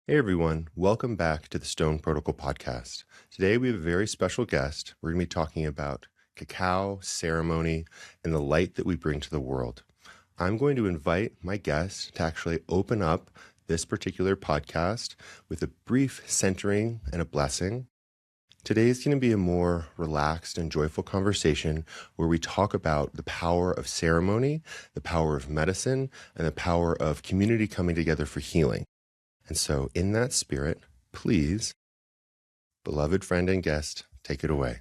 Hey everyone, welcome back to the Stone Protocol podcast. Today we have a very special guest. We're going to be talking about cacao ceremony and the light that we bring to the world. I'm going to invite my guest to actually open up this particular podcast with a brief centering and a blessing. Today is going to be a more relaxed and joyful conversation where we talk about the power of ceremony, the power of medicine, and the power of community coming together for healing. And so, in that spirit, please, beloved friend and guest, take it away.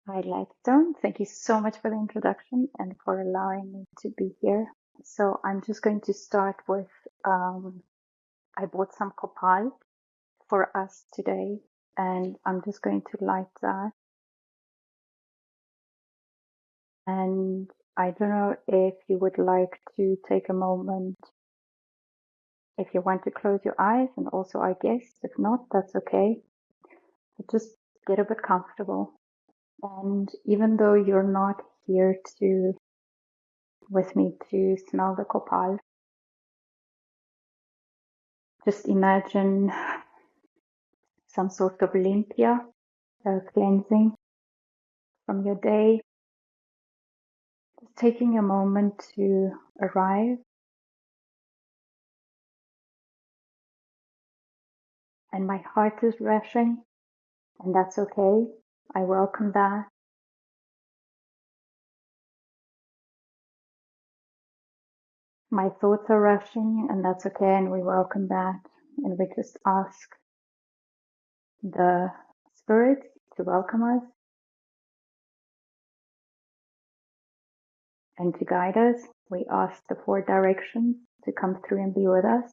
Hi, Lightstone. Thank you so much for the introduction and for allowing me to be here. So I'm just going to start with, I bought some copal for us today, and I'm just going to light that. And I don't know if you would like to take a moment, if you want to close your eyes, and also I guess, if not, that's okay. But just get a bit comfortable. And even though you're not here with me to smell the copal, just imagine some sort of limpia, cleansing from your day. Just taking a moment to arrive, and my heart is rushing, and that's okay. I welcome that. My thoughts are rushing, and that's okay, and we welcome that. And we just ask the Spirit to welcome us and to guide us. We ask the four directions to come through and be with us.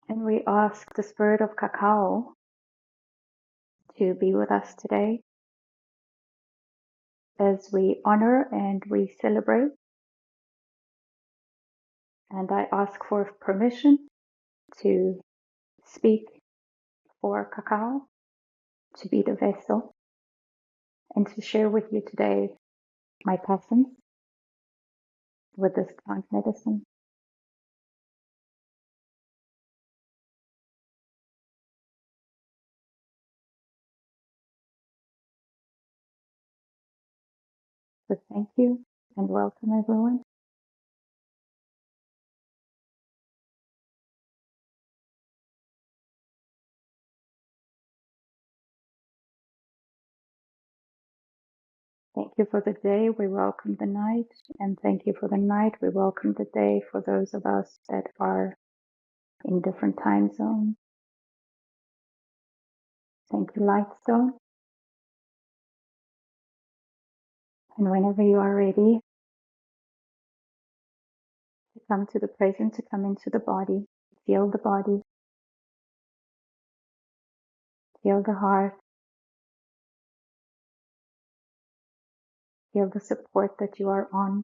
And we ask the Spirit of Cacao to be with us today as we honor and we celebrate. And I ask for permission to speak for Cacao, to be the vessel, and to share with you today my passion with this plant medicine. So thank you and welcome everyone. Thank you for the day. We welcome the night. And thank you for the night. We welcome the day for those of us that are in different time zones. Thank you, Lightstone. And whenever you are ready to come to the present, to come into the body, feel the body, feel the heart, feel the support that you are on,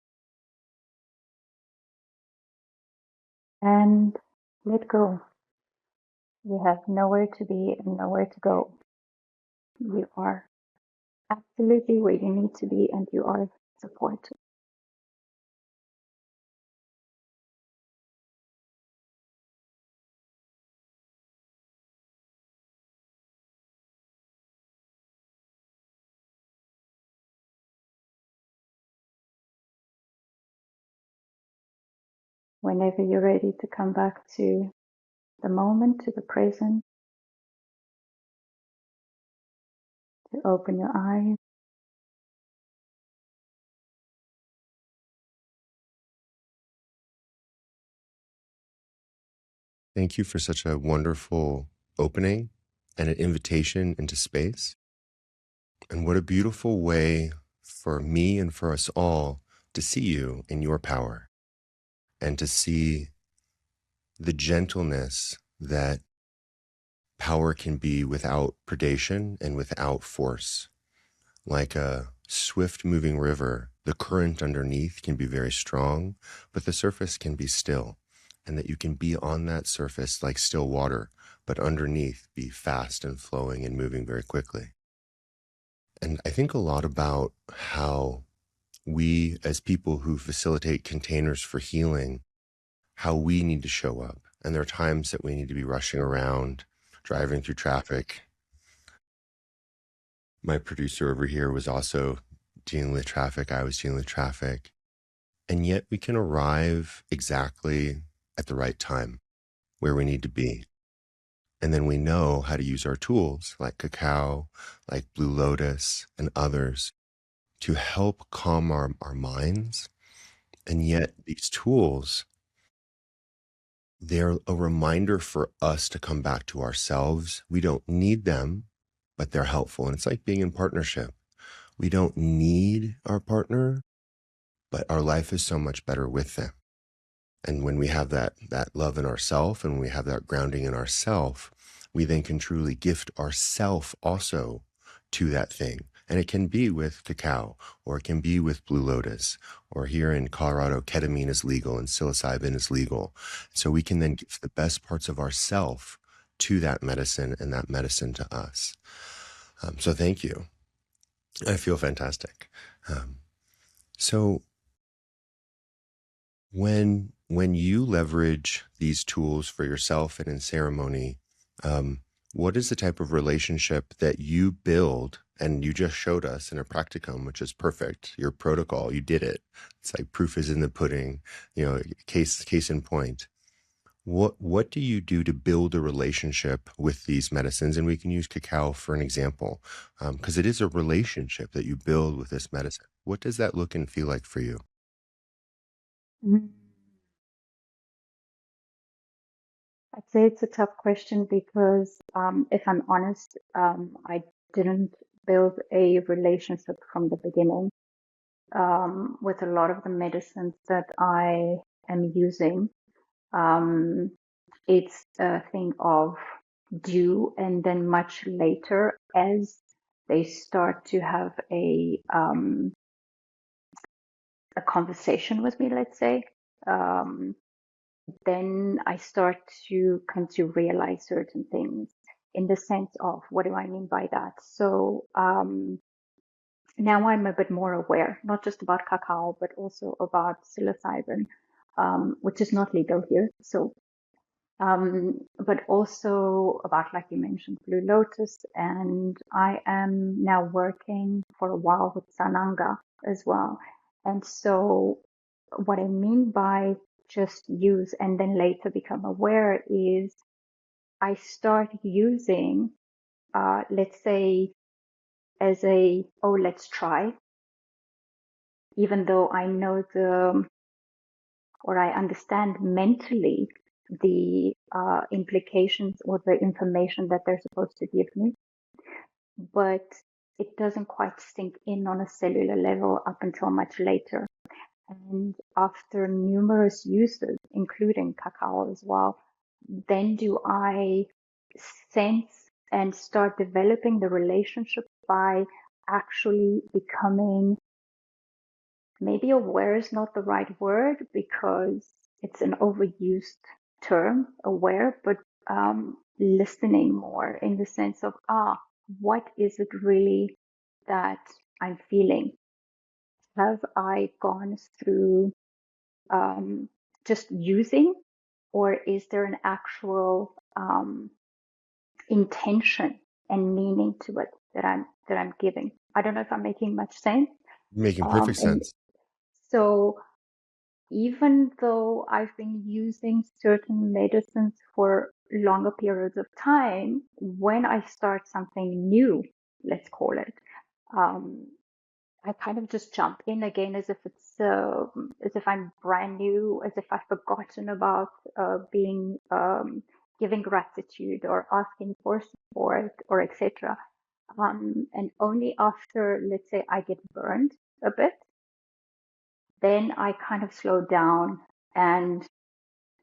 and let go. You have nowhere to be and nowhere to go. You are absolutely where you need to be, and you are supported. Whenever you're ready to come back to the moment, to the present, to open your eyes. Thank you for such a wonderful opening and an invitation into space. And what a beautiful way for me and for us all to see you in your power and to see the gentleness that power can be without predation and without force. Like a swift moving river, the current underneath can be very strong, but the surface can be still, and that you can be on that surface like still water, but underneath be fast and flowing and moving very quickly. And I think a lot about how we as people who facilitate containers for healing, how we need to show up. And there are times that we need to be rushing around, driving through traffic. My producer over here was also dealing with traffic. I was dealing with traffic. And yet we can arrive exactly at the right time where we need to be. And then we know how to use our tools like cacao, like Blue Lotus, and others to help calm our minds. And yet these tools, they're a reminder for us to come back to ourselves. We don't need them, but they're helpful. And it's like being in partnership. We don't need our partner, but our life is so much better with them. And when we have that love in ourself and we have that grounding in ourself, we then can truly gift ourself also to that thing. And it can be with cacao, or it can be with Blue Lotus, or here in Colorado, ketamine is legal and psilocybin is legal. So we can then give the best parts of ourself to that medicine and that medicine to us. So thank you. I feel fantastic. So when you leverage these tools for yourself and in ceremony, what is the type of relationship that you build? And you just showed us in a practicum, which is perfect. Your protocol, you did it. It's like proof is in the pudding, case in point. What do you do to build a relationship with these medicines? And we can use cacao for an example, because it is a relationship that you build with this medicine. What does that look and feel like for you? Mm. I'd say it's a tough question because, if I'm honest, I didn't build a relationship from the beginning with a lot of the medicines that I am using. Um, it's a thing of do, and then much later, as they start to have a conversation with me, let's say, um, then I start to come to realize certain things in the sense of what do I mean by that? So now I'm a bit more aware, not just about cacao, but also about psilocybin, which is not legal here. So, but also about, like you mentioned, Blue Lotus. And I am now working for a while with Sananga as well. And so what I mean by just use and then later become aware is I start using, let's say, as let's try, even though I know or I understand mentally the implications or the information that they're supposed to give me, but it doesn't quite sink in on a cellular level up until much later. And after numerous uses, including cacao as well, then do I sense and start developing the relationship by actually becoming, maybe aware is not the right word because it's an overused term, aware, but listening more in the sense of, what is it really that I'm feeling? Have I gone through just using, or is there an actual intention and meaning to it that I'm giving? I don't know if I'm making much sense. Making perfect And sense. so even though I've been using certain medicines for longer periods of time, when I start something new, let's call it, um, I kind of just jump in again as if I'm brand new, as if I've forgotten about being giving gratitude or asking for support or etc. And only after, let's say, I get burned a bit, then I kind of slow down and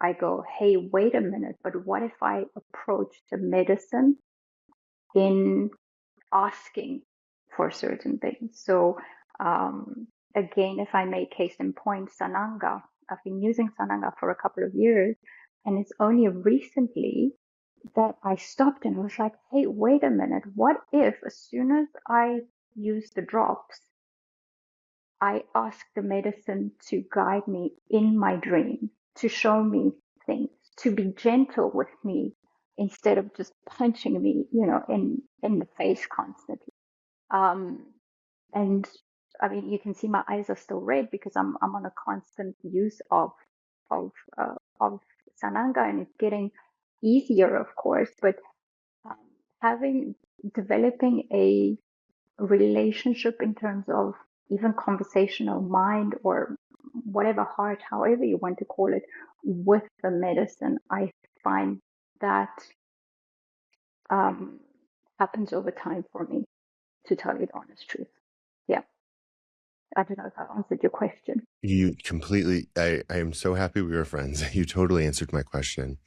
I go, hey, wait a minute, but what if I approach the medicine in asking for certain things? So, again, if I make case in point, Sananga, I've been using Sananga for a couple of years, and it's only recently that I stopped and was like, hey, wait a minute, what if as soon as I use the drops, I ask the medicine to guide me in my dream, to show me things, to be gentle with me instead of just punching me, in the face constantly. Um, and I mean, you can see my eyes are still red because I'm on a constant use of Sananga, and it's getting easier, of course. But um, having developing a relationship in terms of even conversational mind or whatever heart, however you want to call it, with the medicine, I find that um, happens over time for me, to tell you the honest truth. Yeah, I don't know if I answered your question. You completely, I am so happy we were friends. You totally answered my question.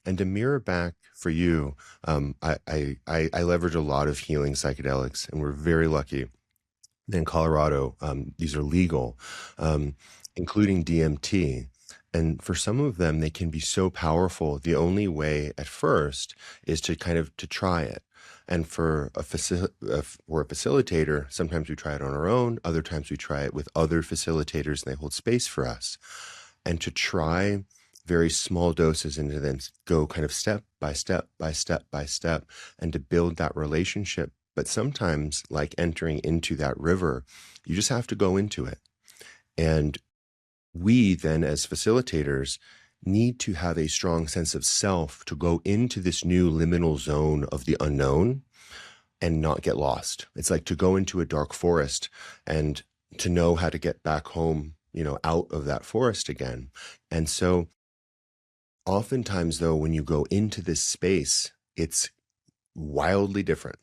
And to mirror back for you, I leverage a lot of healing psychedelics, and we're very lucky in Colorado. These are legal, um, including DMT. And for some of them, they can be so powerful. The only way at first is to kind of to try it. And for for a facilitator, sometimes we try it on our own. Other times we try it with other facilitators, and they hold space for us. And to try very small doses and to then go kind of step by step by step by step, and to build that relationship. But sometimes, like entering into that river, you just have to go into it. And we then, as facilitators, need to have a strong sense of self to go into this new liminal zone of the unknown and not get lost. It's like to go into a dark forest and to know how to get back home, out of that forest again. And so oftentimes, though, when you go into this space, it's wildly different,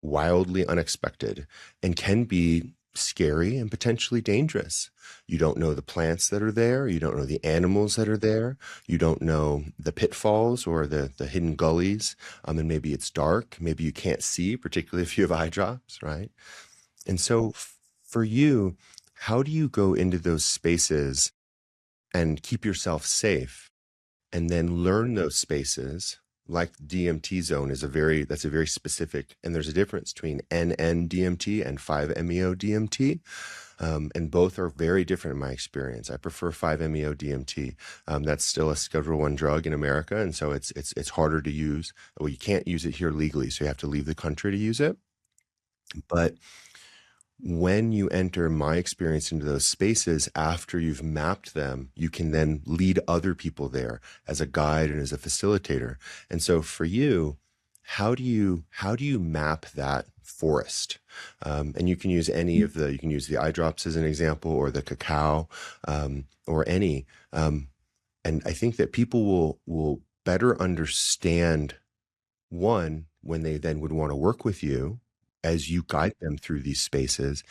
wildly unexpected, and can be scary and potentially dangerous. You don't know the plants that are there. You don't know the animals that are there. You don't know the pitfalls or the hidden gullies. And maybe it's dark. Maybe you can't see, particularly if you have eye drops, right? And so for you, how do you go into those spaces and keep yourself safe and then learn those spaces? Like DMT zone that's a very specific, and there's a difference between NN-DMT and 5-MeO-DMT. And both are very different in my experience. I prefer 5-MeO-DMT. That's still a Schedule 1 drug in America, and so it's harder to use. Well, you can't use it here legally, so you have to leave the country to use it. But when you enter my experience into those spaces, after you've mapped them, you can then lead other people there as a guide and as a facilitator. And so for you, how do you map that forest? And you can use you can use the eye drops as an example, or the cacao, or any. And I think that people will better understand, one, when they then would want to work with you as you guide them through these spaces,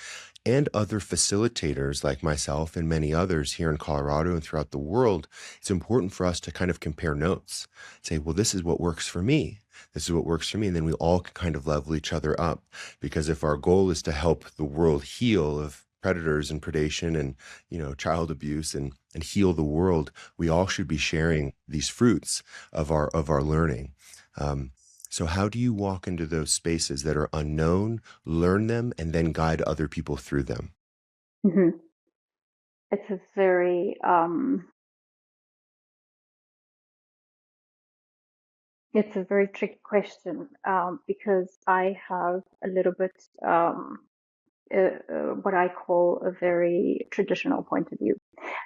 and other facilitators like myself and many others here in Colorado and throughout the world. It's important for us to kind of compare notes, say, well, this is what works for me. This is what works for me. And then we all can kind of level each other up. Because if our goal is to help the world heal of predators and predation and, child abuse, and heal the world, we all should be sharing these fruits of our learning. So how do you walk into those spaces that are unknown, learn them, and then guide other people through them? hmm It's a very tricky question, because I have a little bit what I call a very traditional point of view.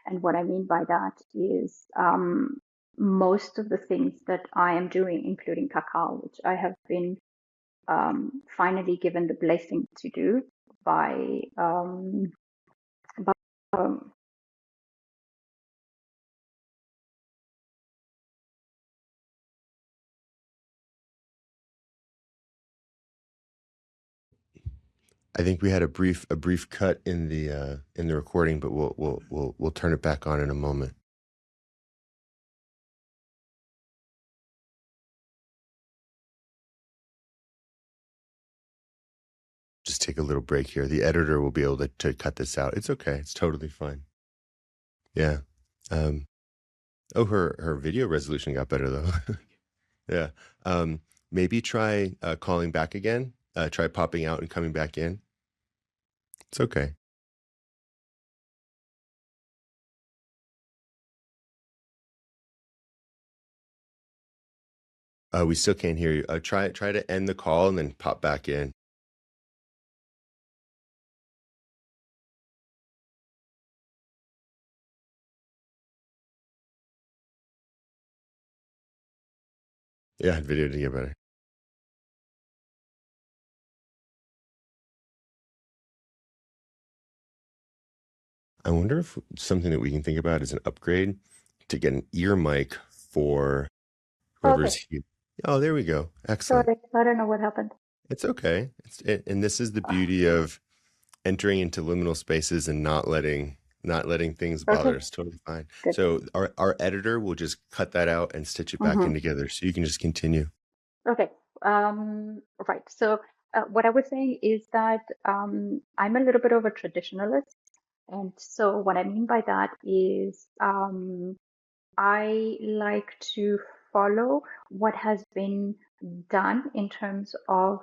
And what I mean by that is most of the things that I am doing, including cacao, which I have been finally given the blessing to do by I think we had a brief cut in the recording, but we'll turn it back on in a moment. Just take a little break here. The editor will be able to cut this out. It's okay. It's totally fine. Yeah. Um, oh, her video resolution got better though. Yeah. Maybe try calling back again. Try popping out and coming back in. It's okay. We still can't hear you. Try to end the call and then pop back in. Yeah, video to get better. I wonder if something that we can think about is an upgrade to get an ear mic for whoever's Okay, here. Oh, there we go. Excellent. sorry, I don't know what happened. It's okay. And this is the beauty of entering into liminal spaces and not letting things Okay, bother us. Totally fine. good. So our editor will just cut that out and stitch it back in Mm-hmm. together. So you can just continue. Okay. Right. So what I was saying is that I'm a little bit of a traditionalist. And so what I mean by that is I like to follow what has been done in terms of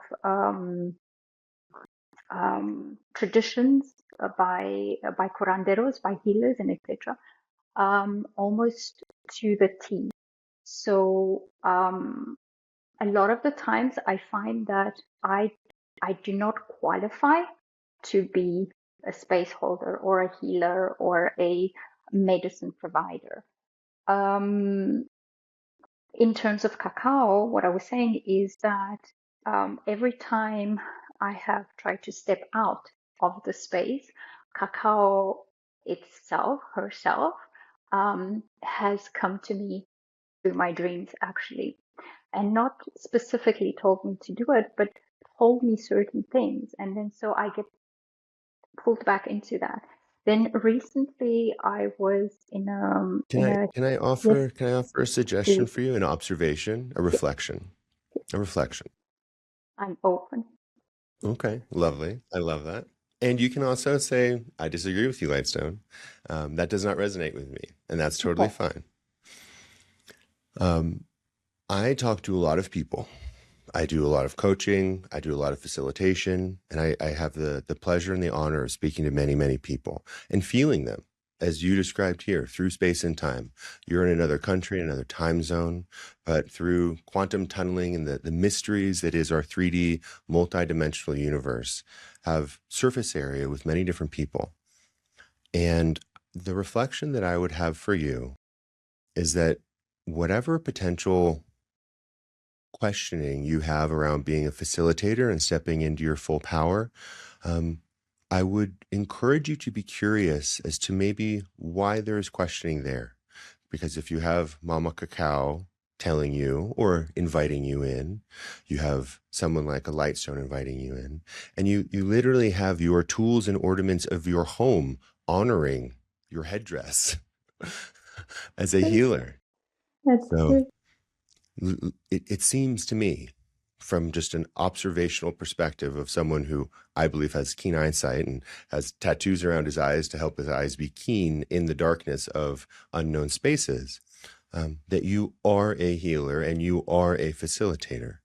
traditions by curanderos, by healers, and etc. Almost to the T. So a lot of the times I find that I do not qualify to be a space holder or a healer or a medicine provider. In terms of cacao, what I was saying is that every time I have tried to step out of the space, cacao itself, herself, has come to me through my dreams actually, and not specifically told me to do it, but told me certain things. And then so I get pulled back into that. Then recently I was Can I can I yes, offer can I offer a suggestion please, for you, an observation, a yes, reflection, a reflection? I'm open. Okay, lovely. I love that. And you can also say, I disagree with you, Lightstone. That does not resonate with me, and that's totally Okay. fine. Um, I talk to a lot of people. I do a lot of coaching, I do a lot of facilitation, and I have the pleasure and the honor of speaking to many, many people and feeling them, as you described here, through space and time. You're in another country, another time zone, but through quantum tunneling and the mysteries that is our 3D multidimensional universe, have surface area with many different people. And the reflection that I would have for you is that whatever potential questioning you have around being a facilitator and stepping into your full power, I would encourage you to be curious as to maybe why there's questioning there. Because if you have Mama Cacao telling you or inviting you in, you have someone like a Lightstone inviting you in, and you literally have your tools and ornaments of your home honoring your headdress as a healer. That's So true. it seems to me, from just an observational perspective of someone who I believe has keen eyesight and has tattoos around his eyes to help his eyes be keen in the darkness of unknown spaces, that you are a healer and you are a facilitator.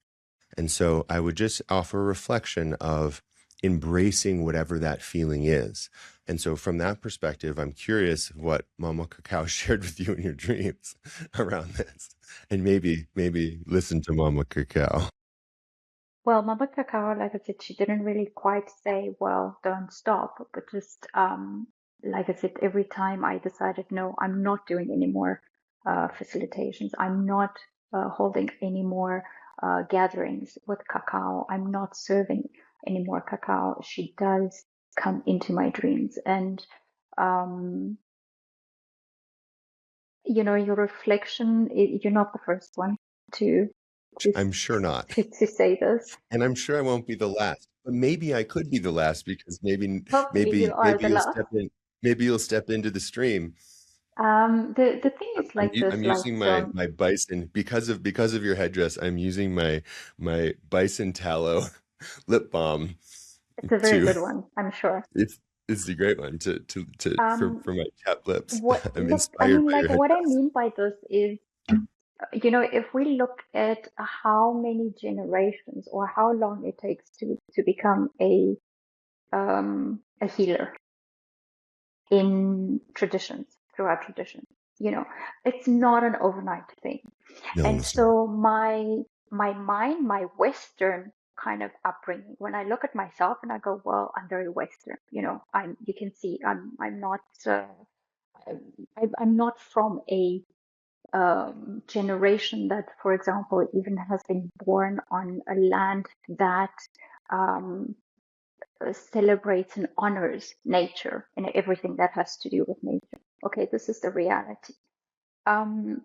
And so I would just offer a reflection of embracing whatever that feeling is. And so from that perspective, I'm curious what Mama Cacao shared with you in your dreams around this. And maybe listen to Mama Cacao. Well, Mama Cacao, like I said, she didn't really quite say, well, don't stop, but just like I said, every time I decided, no, I'm not doing any more facilitations. I'm not holding any more gatherings with cacao. I'm not serving any more cacao. She does come into my dreams. And, um, your reflection, you're not the first one to, to, I'm sure not. to say this. And I'm sure I won't be the last. But maybe I could be the last because maybe Hopefully you maybe are maybe the you'll last. step in. Maybe you'll step into the stream. The thing is I'm like this, I'm like using my Stone. my bison because of your headdress. I'm using my bison tallow lip balm It's a very to good one, I'm sure. it's it's a great one to Um, for my chapped lips. what I'm look, I inspired mean, by like your what I headdress. mean by this is, if we look at how many generations or how long it takes to become a healer in traditions, throughout traditions, it's not an overnight thing. No, And it's not. so my my mind, my Western kind of upbringing, when I look at myself and I go, well, I'm very Western, you can see I'm not, I'm not from a generation that, for example, even has been born on a land that um, celebrates and honors nature and everything that has to do with nature. Okay, this is the reality. Um,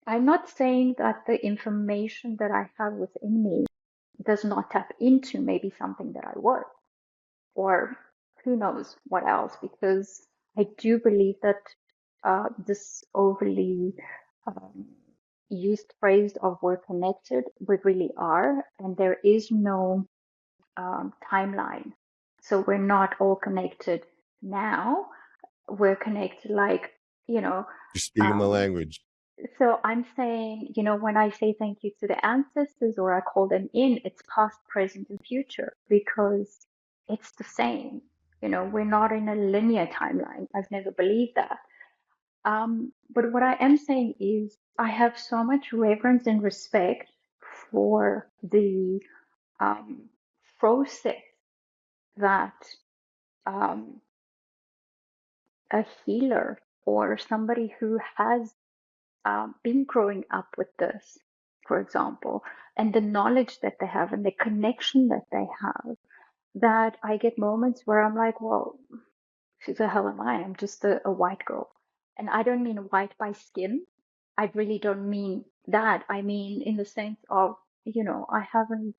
I'm not saying that the information that I have within me does not tap into maybe something that I would, or who knows what else, because I do believe that this overly um, used phrase of we're connected, we really are, and there is no timeline. So we're not all connected now. We're connected like, you know, You're speaking my um, language. so I'm saying, when I say thank you to the ancestors or I call them in, it's past, present, and future because it's the same. We're not in a linear timeline. I've never believed that. But what I am saying is I have so much reverence and respect for the um, process that um, a healer or somebody who has been growing up with this, for example, and the knowledge that they have and the connection that they have, that I get moments where I'm like, well, who the hell am I? I'm just a white girl. And I don't mean white by skin. I really don't mean that. I mean in the sense of, I haven't.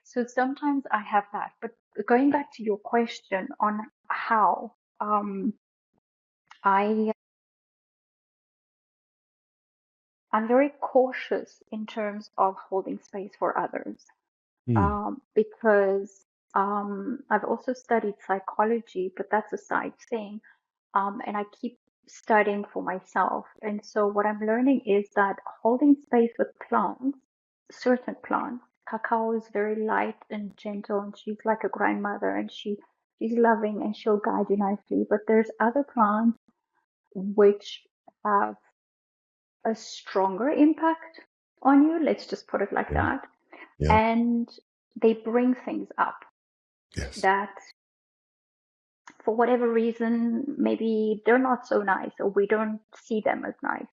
So sometimes I have that. But going back to your question on how, I I'm very cautious in terms of holding space for others, Hmm. because I've also studied psychology, but that's a side thing. And I keep studying for myself. And so what I'm learning is that holding space with plants, certain plants, cacao is very light and gentle, and she's like a grandmother, and she's loving and she'll guide you nicely. But there's other plants which have a stronger impact on you. Let's just put it like Yeah. that. Yeah. And they bring things up Yes. that for whatever reason, maybe they're not so nice or we don't see them as nice.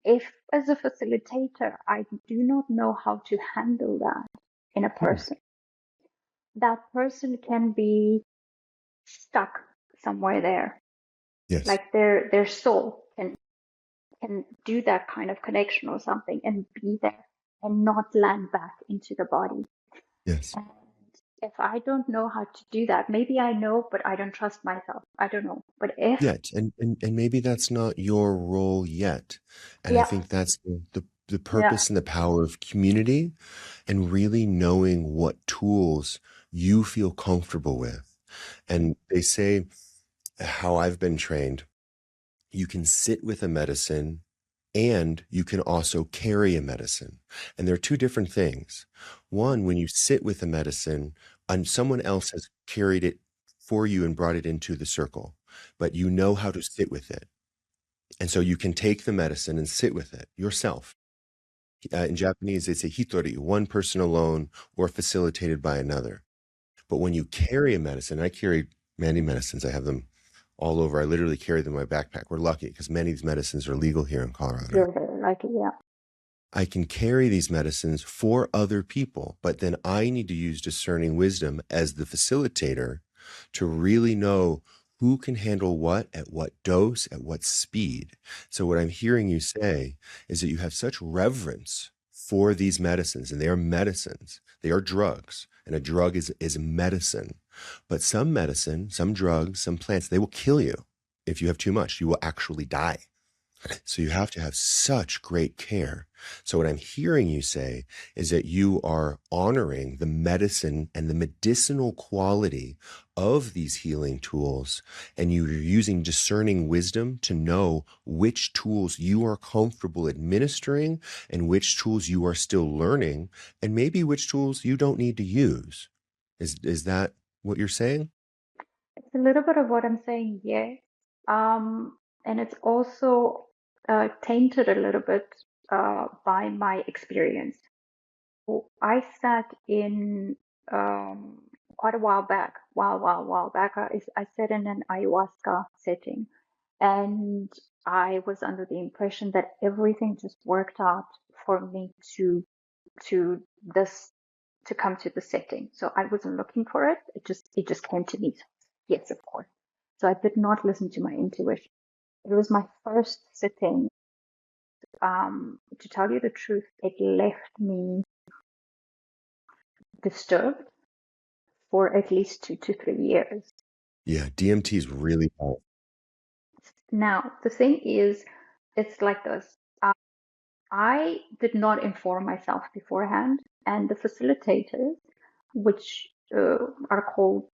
If, as a facilitator, I do not know how to handle that in a Hmm. person, that person can be stuck somewhere there. Yes. Like their soul can do that kind of connection or something and be there and not land back into the body. Yes. And if I don't know how to do that, maybe I know, but I don't trust myself. I don't know. But if, Yet. And maybe that's not your role yet. And I yeah, think that's the yeah, purpose and the power of community and really knowing what tools you feel comfortable with. And they say how I've been trained, you can sit with a medicine and you can also carry a medicine. And they're two different things. One, when you sit with a medicine and someone else has carried it for you and brought it into the circle, but you know how to sit with it. And so you can take the medicine and sit with it yourself. In Japanese, it's a hitori, one person alone or facilitated by another. But when you carry a medicine, I carry many medicines. I have them all over. I literally carry them in my backpack. We're lucky because many of these medicines are legal here in Colorado. you're very lucky. Yeah, I can carry these medicines for other people, but then I need to use discerning wisdom as the facilitator to really know who can handle what at what dose, at what speed. So, what I'm hearing you say is that you have such reverence for these medicines, and they are medicines, they are drugs, and a drug is medicine. But some medicine, some drugs, some plants, they will kill you if you have too much. You will actually die. So you have to have such great care. So what I'm hearing you say is that you are honoring the medicine and the medicinal quality of these healing tools, and you're using discerning wisdom to know which tools you are comfortable administering and which tools you are still learning, and maybe which tools you don't need to use. Is that what you're saying? it's a little bit of what I'm saying. Yes, and it's also tainted a little bit. by my experience. I sat in quite a while back, while back. I sat in an ayahuasca setting, and I was under the impression that everything just worked out for me to this to come to the setting. So I wasn't looking for it. It just came to me. Yes, of course. So I did not listen to my intuition. It was my first sitting. To tell you the truth, it left me disturbed for at least 2 to 3 years. Yeah, DMT is really powerful. Now, the thing is, it's like this. I did not inform myself beforehand, and the facilitators, which are called,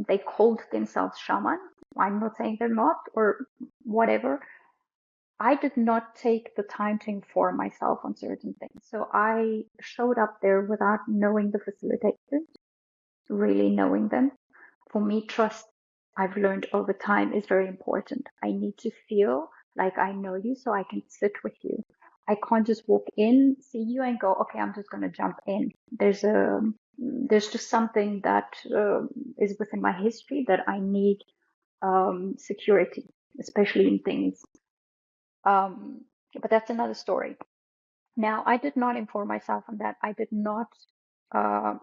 they called themselves shaman. I'm not saying they're not, or whatever. I did not take the time to inform myself on certain things. So I showed up there without knowing the facilitators, really knowing them. For me, trust, I've learned over time, is very important. I need to feel like I know you so I can sit with you. I can't just walk in, see you, and go, okay, I'm just going to jump in. There's just something that is within my history that I need security, especially in things. But that's another story. Now, I did not inform myself on that. I did not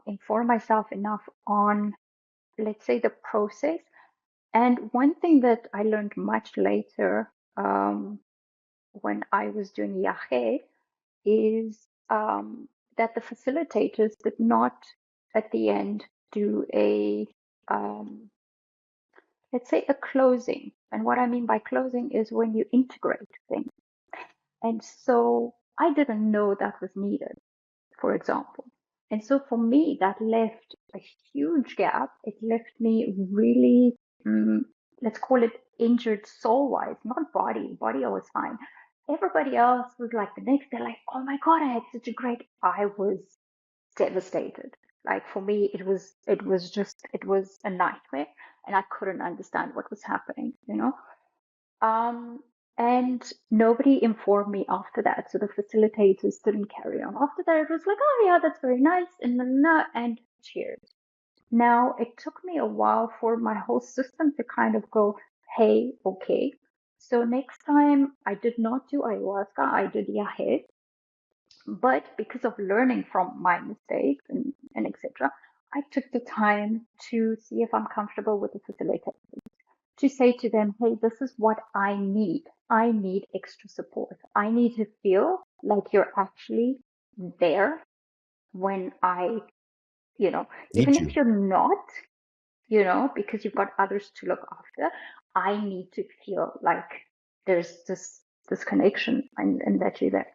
inform myself enough on, let's say, the process. And one thing that I learned much later, when I was doing Yahe, is that the facilitators did not at the end do um, let's say, a closing. And what I mean by closing is when you integrate things. And so I didn't know that was needed, for example. And so for me, that left a huge gap. It left me really, let's call it injured soul wise, not body. Body I was fine. Everybody else was like the next day, like, oh my God, I had such a great, I was devastated. Like for me, it was a nightmare and I couldn't understand what was happening, you know? Um, and nobody informed me after that. So the facilitators didn't carry on. After that, it was like, oh yeah, that's very nice. And cheers. Now, it took me a while for my whole system to kind of go, hey, okay. So next time I did not do ayahuasca, I did yahe. But because of learning from my mistakes and etc., I took the time to see if I'm comfortable with the facilitator, to say to them, hey, this is what I need. I need extra support. I need to feel like you're actually there when even Need if you. you're not, because you've got others to look after, I need to feel like there's this connection and that you're there.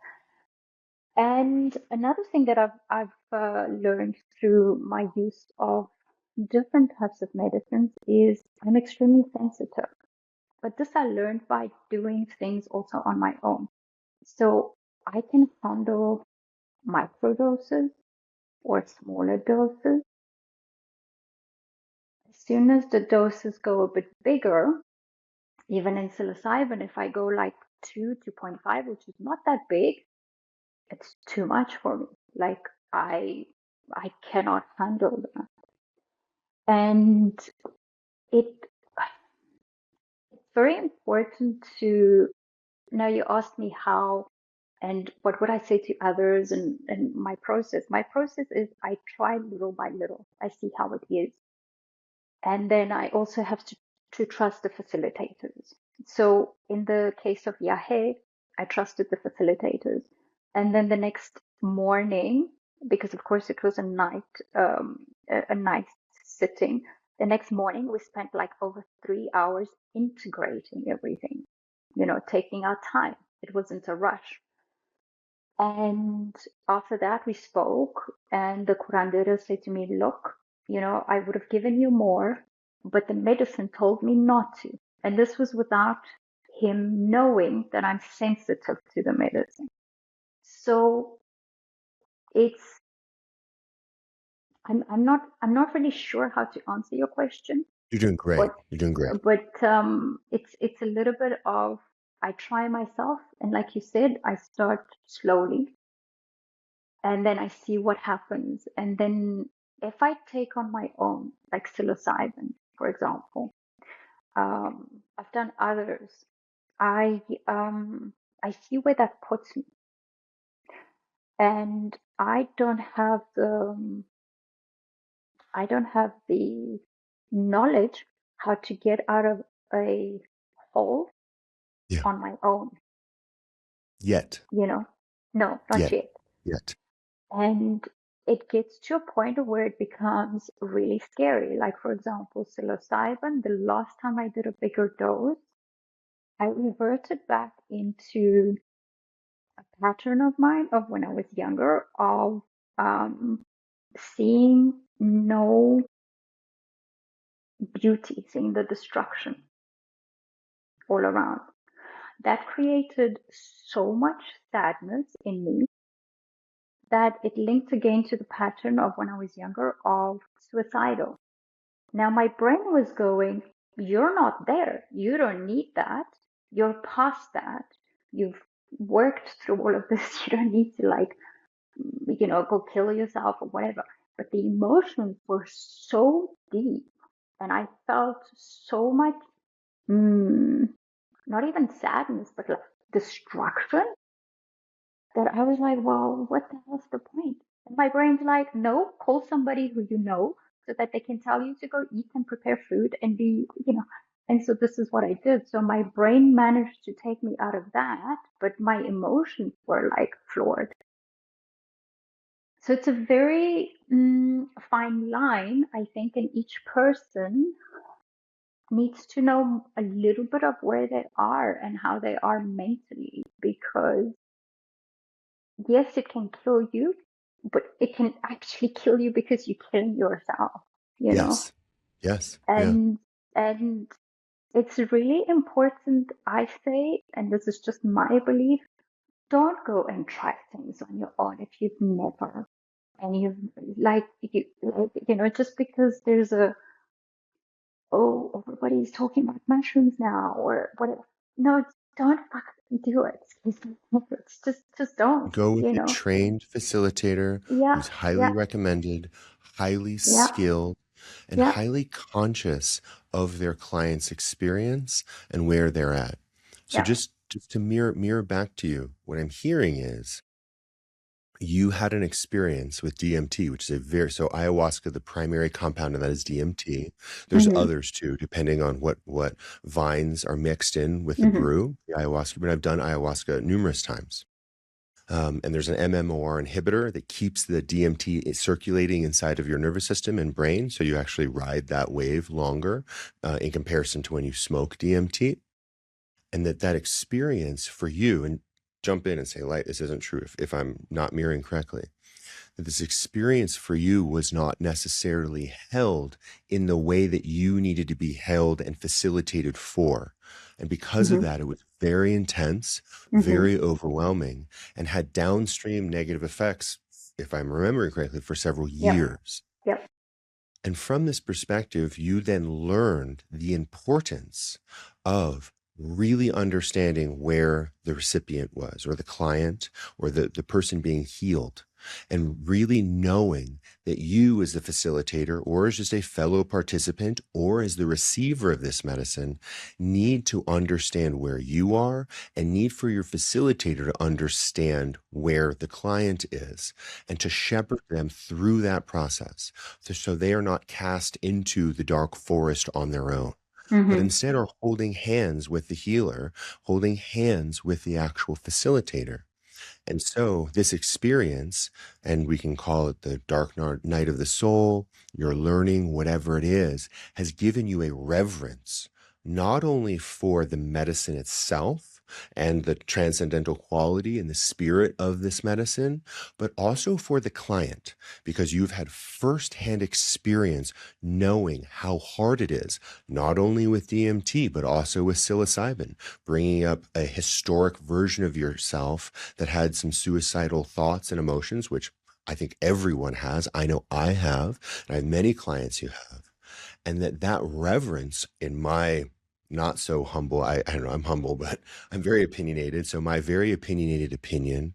And another thing that I've learned through my use of different types of medicines is I'm extremely sensitive. But this I learned by doing things also on my own. So I can handle microdoses or smaller doses. As soon as the doses go a bit bigger, even in psilocybin, if I go like 2.5, which is not that big, it's too much for me. Like I cannot handle that. And it's very important to, now you asked me how and what would I say to others and my process. My process is I try little by little. I see how it is. And then I also have to trust the facilitators. So in the case of Yahe, I trusted the facilitators. And then the next morning, because of course it was a night sitting, the next morning we spent like over 3 hours integrating everything, taking our time. It wasn't a rush. And after that, we spoke, and the curandero said to me, look, I would have given you more, but the medicine told me not to. And this was without him knowing that I'm sensitive to the medicine. So it's, I'm not really sure how to answer your question, You're doing great. but You're doing great. it's a little bit of I try myself, and like you said, I start slowly, and then I see what happens. And then if I take on my own, like psilocybin, for example, I've done others. I I see where that puts me, and I don't have the knowledge how to get out of a hole Yeah. on my own, Yet. you know? No, not Yet. yet. Yet. And it gets to a point where it becomes really scary. Like, for example, psilocybin, the last time I did a bigger dose, I reverted back into a pattern of mine of when I was younger of um, seeing no beauty, seeing the destruction all around. That created so much sadness in me that it linked again to the pattern of when I was younger of suicidal. Now my brain was going, you're not there. You don't need that. You're past that. You've worked through all of this. You don't need to go kill yourself or whatever. But the emotions were so deep and I felt so much, not even sadness, but like destruction that I was like, well, what the hell's the point? And my brain's like, no, call somebody who you know so that they can tell you to go eat and prepare food and be. And so this is what I did. So my brain managed to take me out of that, but my emotions were like floored. So it's a very fine line, I think, and each person needs to know a little bit of where they are and how they are mentally, because yes, it can kill you, but it can actually kill you because you kill yourself, you know? Yes. Yes. Yeah. And and it's really important, I say, and this is just my belief, don't go and try things on your own if you've never and you've just because there's everybody's talking about mushrooms now or whatever. No, don't fucking do it. It's just don't, Go with you a know? trained facilitator Yeah, who's highly yeah, recommended, highly yeah, skilled, and yeah. highly conscious of their client's experience and where they're at. So Yeah. just to mirror back to you, what I'm hearing is you had an experience with DMT, which is so ayahuasca, the primary compound of that is DMT. There's Mhm. others too, depending on what vines are mixed in with the Mhm. brew, the ayahuasca, but I've done ayahuasca numerous times. And there's an MMOR inhibitor that keeps the DMT circulating inside of your nervous system and brain. So you actually ride that wave longer in comparison to when you smoke DMT. And that experience for you, and jump in and say, like, this isn't true if I'm not mirroring correctly, that this experience for you was not necessarily held in the way that you needed to be held and facilitated for. And because of Mhm. that, it was very intense, Mhm. very overwhelming, and had downstream negative effects, if I'm remembering correctly, for several Yep. years. Yep. And from this perspective, you then learned the importance of really understanding where the recipient was, or the client, or the person being healed, and really knowing that you, as the facilitator, or as just a fellow participant, or as the receiver of this medicine, need to understand where you are and need for your facilitator to understand where the client is and to shepherd them through that process so they are not cast into the dark forest on their own, but Mhm. instead are holding hands with the healer, holding hands with the actual facilitator. And so this experience, and we can call it the dark night of the soul, your learning, whatever it is, has given you a reverence, not only for the medicine itself and the transcendental quality and the spirit of this medicine, but also for the client, because you've had firsthand experience knowing how hard it is, not only with DMT, but also with psilocybin, bringing up a historic version of yourself that had some suicidal thoughts and emotions, which I think everyone has. I know I have, and I have many clients who have. And that reverence, in my not so humble, I don't know, I'm humble, but I'm very opinionated. So my very opinionated opinion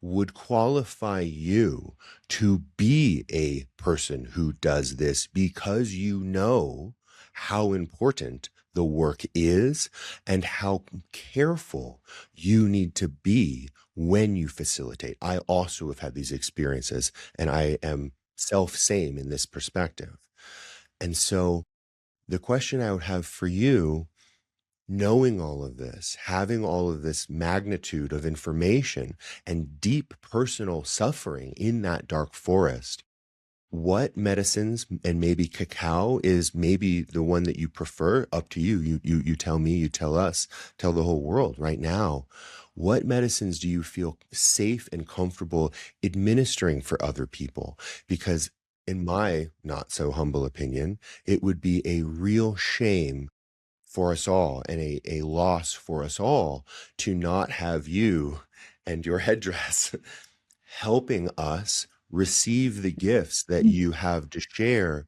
would qualify you to be a person who does this because you know how important the work is and how careful you need to be when you facilitate. I also have had these experiences, and I am self-same in this perspective. And so the question I would have for you, knowing all of this, having all of this magnitude of information and deep personal suffering in that dark forest, what medicines, and maybe cacao is maybe the one that you prefer, up to you. You tell me, you tell us, tell the whole world right now. What medicines do you feel safe and comfortable administering for other people? Because in my not so humble opinion, it would be a real shame for us all and a loss for us all to not have you and your headdress helping us receive the gifts that you have to share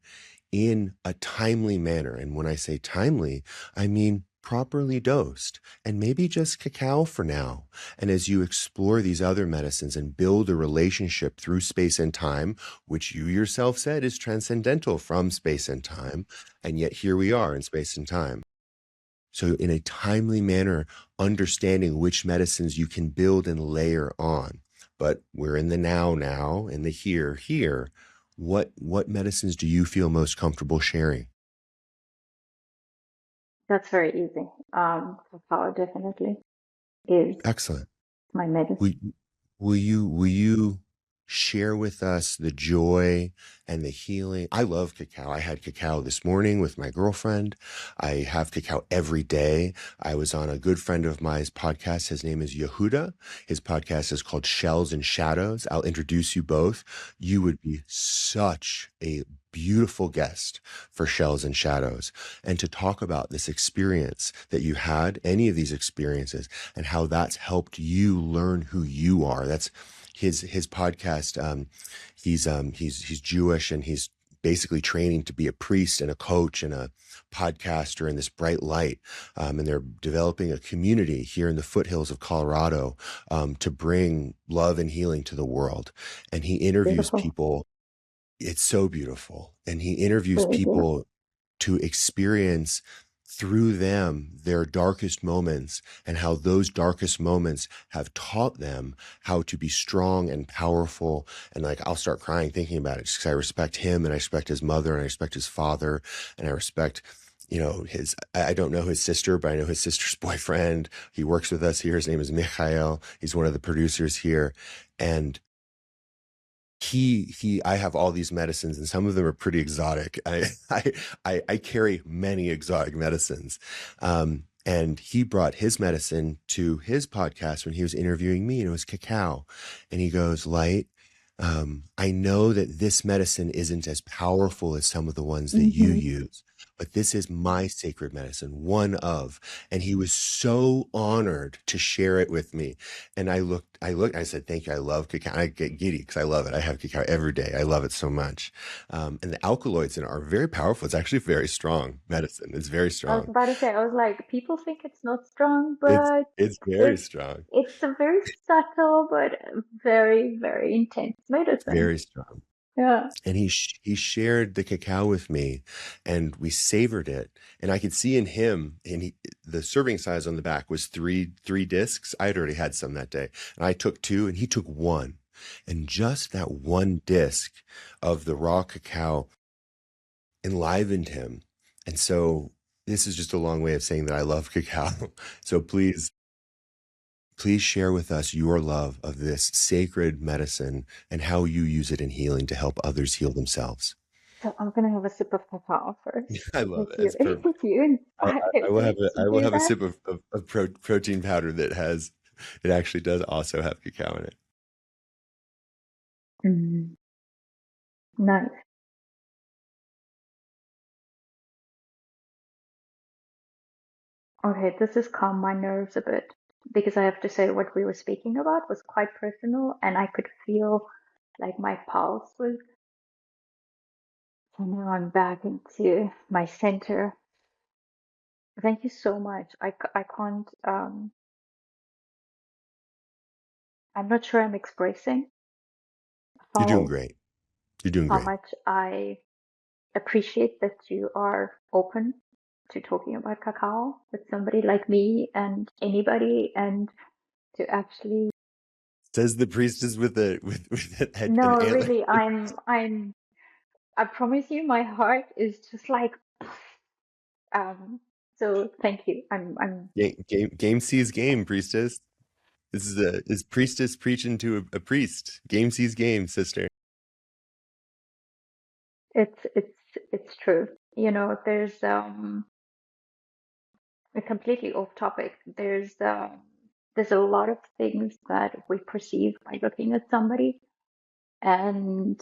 in a timely manner. And when I say timely, I mean properly dosed, and maybe just cacao for now. And as you explore these other medicines and build a relationship through space and time, which you yourself said is transcendental from space and time, and yet here we are in space and time. So in a timely manner, understanding which medicines you can build and layer on. But we're in the now, and the here. What medicines do you feel most comfortable sharing? That's very easy. Cacao definitely is Excellent. my medicine. Will, will you share with us the joy and the healing? I love cacao. I had cacao this morning with my girlfriend. I have cacao every day. I was on a good friend of mine's podcast. His name is Yehuda. His podcast is called Shells and Shadows. I'll introduce you both. You would be such a beautiful guest for Shells and Shadows, and to talk about this experience that you had, any of these experiences, and how that's helped you learn who you are. That's his podcast. He's Jewish, and he's basically training to be a priest and a coach and a podcaster in this bright light. And they're developing a community here in the foothills of Colorado to bring love and healing to the world. And he interviews Beautiful. people. It's so beautiful. And he interviews Really beautiful. people to experience through them their darkest moments, and how those darkest moments have taught them how to be strong and powerful. And like, I'll start crying thinking about it, just because I respect him, and I respect his mother, and I respect his father, and I respect, I don't know his sister, but I know his sister's boyfriend. He works with us here. His name is Michael. He's one of the producers here. And I have all these medicines, and some of them are pretty exotic. I carry many exotic medicines. And he brought his medicine to his podcast when he was interviewing me, and it was cacao. And he goes, Light, I know that this medicine isn't as powerful as some of the ones that you use, but this is my sacred medicine, one of. And he was so honored to share it with me. And I said, thank you. I love cacao. I get giddy because I love it. I have cacao every day. I love it so much. And the alkaloids in it are very powerful. It's actually very strong medicine. It's very I was strong. about to say, I was like, people think it's not strong, It's, but it's very it's strong. it's a very subtle but very, very intense It's medicine. very strong. Yeah. And he shared the cacao with me, and we savored it. And I could see in him, and the serving size on the back was three discs. I had already had some that day, and I took two, and he took one. And just that one disc of the raw cacao enlivened him. And so this is just a long way of saying that I love cacao. So please share with us your love of this sacred medicine and how you use it in healing to help others heal themselves. So I'm gonna have a sip of cacao first. I love it. If you It's perfect. if you inspire me to I will do have a that. sip of protein powder it actually does also have cacao in it. Mm, nice. Okay, this has calmed my nerves a bit because I have to say what we were speaking about was quite personal, and I could feel like my pulse was. So now I'm back into my center. Thank you so much. I can't, I'm not sure I'm expressing You're doing how, great. You're doing how great. much I appreciate that you are open to talking about cacao with somebody like me and anybody, and to actually, Says the priestess with a an no, antler. really, I promise you, my heart is just like, um, so thank you. Game sees game, priestess. This is priestess preaching to a priest. Game sees game, sister. It's true. You know, there's, completely off topic. There's a lot of things that we perceive by looking at somebody, and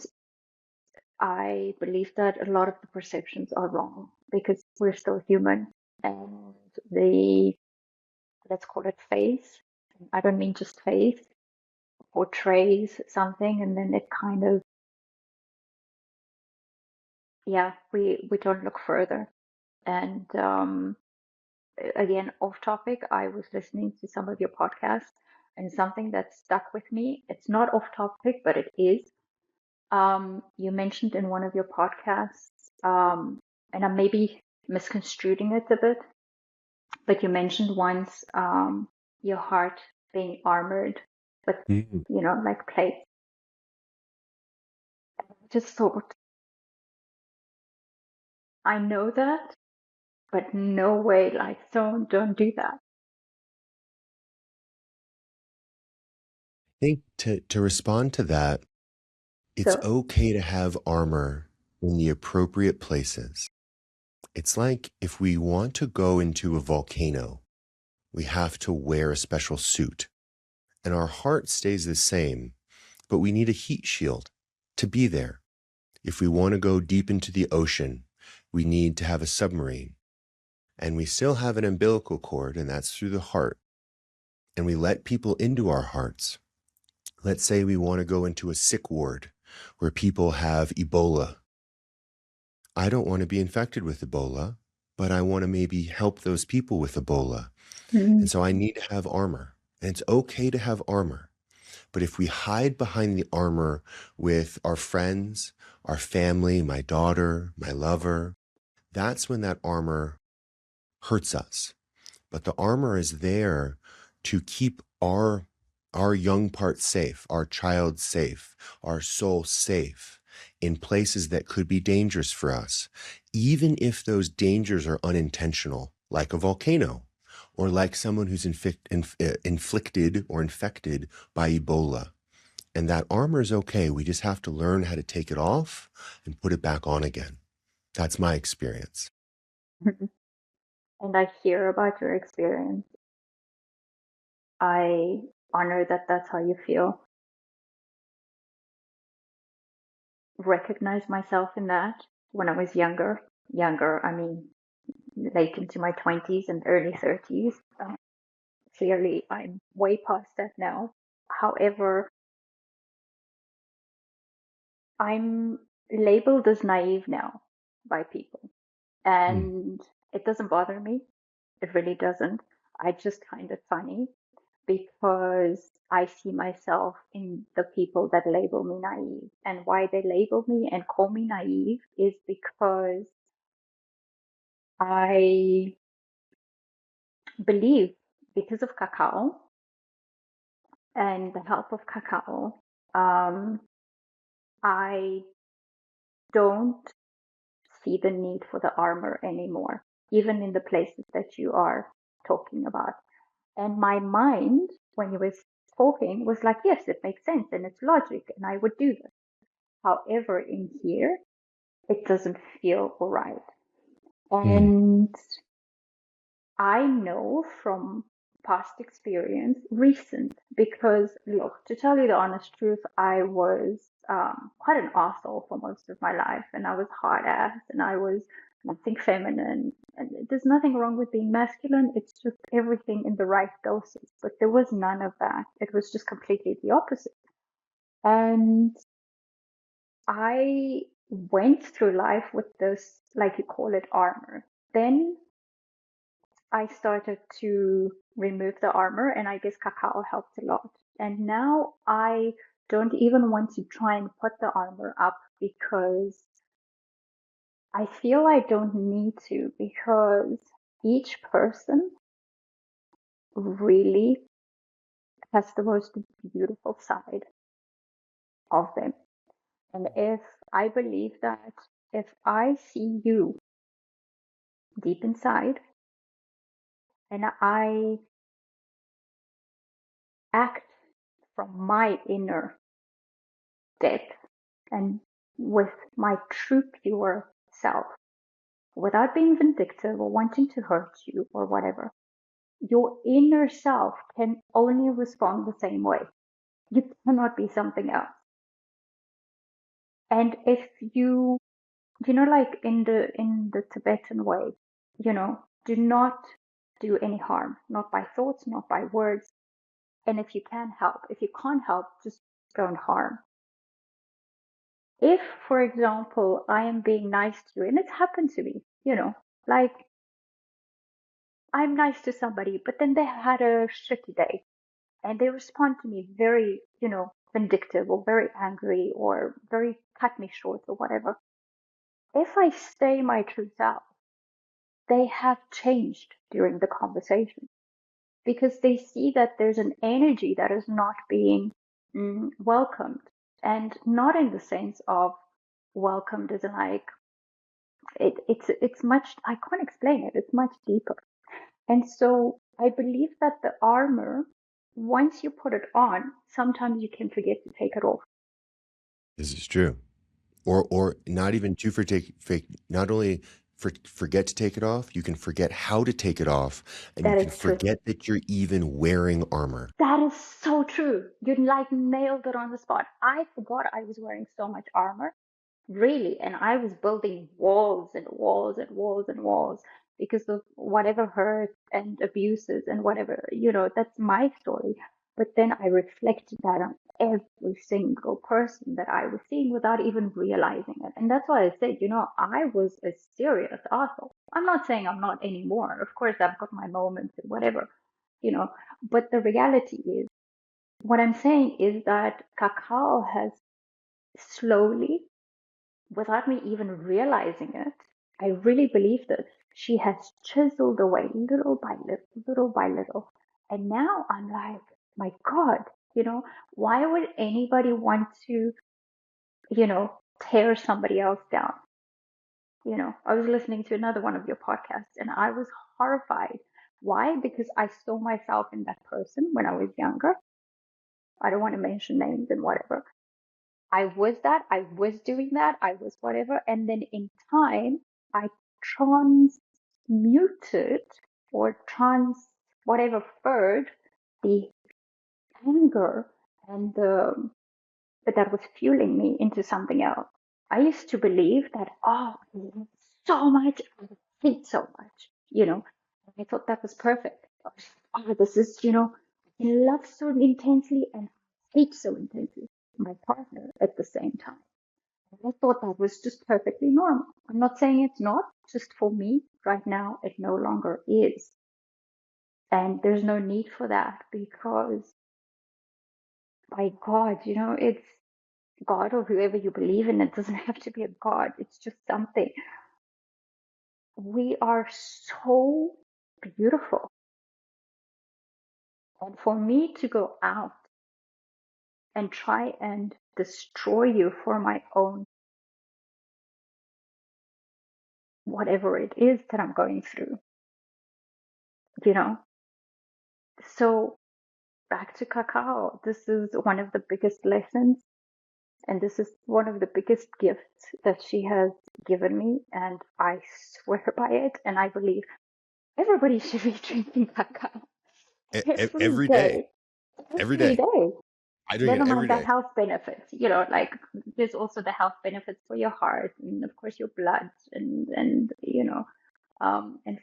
I believe that a lot of the perceptions are wrong because we're still human, and the, let's call it face. I don't mean just face, portrays something, and then it kind of, yeah, we don't look further. And again, off topic, I was listening to some of your podcasts, and something that stuck with me, it's not off topic, but it is. You mentioned in one of your podcasts, and I may be misconstruing it a bit, but you mentioned once your heart being armored with, Mm. you know, like plate. Just thought, I know that, but no way, like, don't do that. I think to respond to that, it's So, okay to have armor in the appropriate places. It's like if we want to go into a volcano, we have to wear a special suit, and our heart stays the same, but we need a heat shield to be there. If we want to go deep into the ocean, we need to have a submarine, and we still have an umbilical cord, and that's through the heart. And we let people into our hearts. Let's say we want to go into a sick ward where people have Ebola. I don't want to be infected with Ebola, but I want to maybe help those people with Ebola. mm, And so I need to have armor. And it's okay to have armor. But if we hide behind the armor with our friends, our family, my daughter, my lover, that's when that armor hurts us. But the armor is there to keep our young part safe, our child safe, our soul safe in places that could be dangerous for us, even if those dangers are unintentional, like a volcano or like someone who's inflicted or infected by Ebola. And that armor is okay. We just have to learn how to take it off and put it back on again. That's my experience. and I hear about your experience. I honor that that's how you feel. Recognize myself in that when I was younger. Younger, I mean, late into my 20s and early 30s. Clearly, I'm way past that now. However, I'm labeled as naive now by people, Mm. and it doesn't bother me. It really doesn't. I just find it funny because I see myself in the people that label me naive. And why they label me and call me naive is because I believe, because of cacao and the help of cacao, um, I don't see the need for the armor anymore, even in the places that you are talking about. And my mind, when you were talking, was like, yes, it makes sense and it's logic, and I would do this. However, in here, it doesn't feel right. Mm. And I know from past experience, recent, because look, to tell you the honest truth, I was quite an asshole for most of my life, and I was hard ass, and I was nothing feminine. And there's nothing wrong with being masculine, it's just everything in the right doses. But there was none of that, it was just completely the opposite. And I went through life with this, like you call it, armor. Then I started to remove the armor, and I guess cacao helped a lot. And now I don't even want to try and put the armor up because I feel I don't need to, because each person really has the most beautiful side of them. And if I believe that if I see you deep inside and I act from my inner depth and with my true pure self, without being vindictive or wanting to hurt you or whatever, your inner self can only respond the same way. You cannot be something else. And if like in the Tibetan way, do not do any harm, not by thoughts, not by words. And if you can help, if you can't help, just don't harm. If, for example, I am being nice to you, and it's happened to me, like I'm nice to somebody, but then they had a shitty day and they respond to me very, vindictive or very angry or very cut me short or whatever. If I stay my true self, they have changed during the conversation because they see that there's an energy that is not being welcomed, and not in the sense of welcomed as in like it's much, I can't explain it, it's much deeper. And so I believe that the armor, once you put it on, sometimes you can forget to take it off. This is true. Or not even to not only forget to take it off, you can forget how to take it off, and you That can is true. forget that you're even wearing armor. That is so true. You like nailed it on the spot. I forgot I was wearing so much armor. Really, and I was building walls and walls and walls and walls because of whatever hurt and abuses and whatever, that's my story. But then I reflected that on every single person that I was seeing without even realizing it. And that's why I said, I was a serious asshole. I'm not saying I'm not anymore. Of course, I've got my moments and whatever, but the reality is, what I'm saying is that Cacao has slowly, without me even realizing it, I really believe this. She has chiseled away little by little, little by little. And now I'm like, my God, why would anybody want to, tear somebody else down? I was listening to another one of your podcasts and I was horrified. Why? Because I saw myself in that person when I was younger. I don't want to mention names and whatever. I was that, I was doing that, I was whatever. And then in time, I transmuted or whatever furred the anger and that was fueling me into something else. I used to believe that, oh, I love so much, I hate so much, I thought that was perfect. Oh, this is, I love so intensely and hate so intensely my partner at the same time. I thought that was just perfectly normal. I'm not saying it's not, just for me right now, it no longer is. And there's no need for that because, by God, it's God or whoever you believe in. It doesn't have to be a God, it's just something. We are so beautiful. And for me to go out and try and destroy you for my own, whatever it is that I'm going through, you know? So back to Cacao. This is one of the biggest lessons, and this is one of the biggest gifts that she has given me, and I swear by it, and I believe everybody should be drinking cacao every Every day, day, every every day. day. I drink Never it every mind the day. health benefits, like there's also the health benefits for your heart and of course your blood and and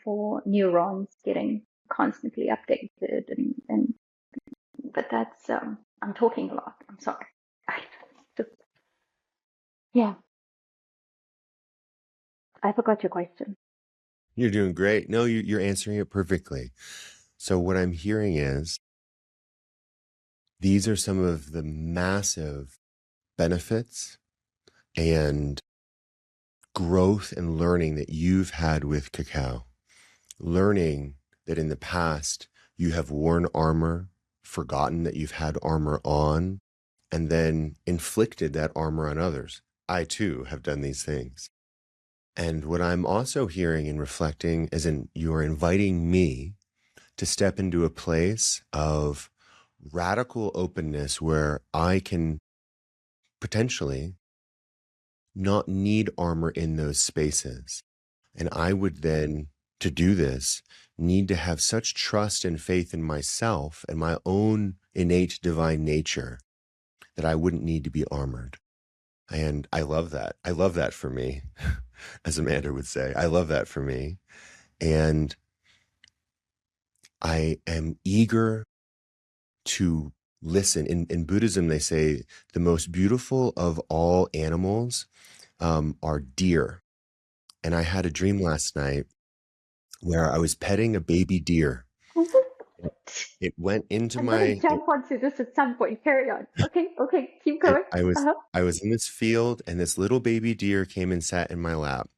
for neurons getting constantly updated and but that's I'm talking a lot. I'm sorry. Yeah, I forgot your question. You're doing great. No, you're answering it perfectly. So what I'm hearing is these are some of the massive benefits and growth and learning that you've had with cacao. Learning that in the past you have worn armor, forgotten that you've had armor on, and then inflicted that armor on others. I too have done these things. And what I'm also hearing and reflecting is you're inviting me to step into a place of radical openness where I can potentially not need armor in those spaces. And I would then, to do this, need to have such trust and faith in myself and my own innate divine nature that I wouldn't need to be armored. And I love that. I love that for me, as Amanda would say. I love that for me. And I am eager to listen. In Buddhism, they say the most beautiful of all animals are deer. And I had a dream last night where I was petting a baby deer. It went into I'm gonna my, jump onto this at some point. Carry on. Okay, keep going. Uh-huh. I was in this field and this little baby deer came and sat in my lap.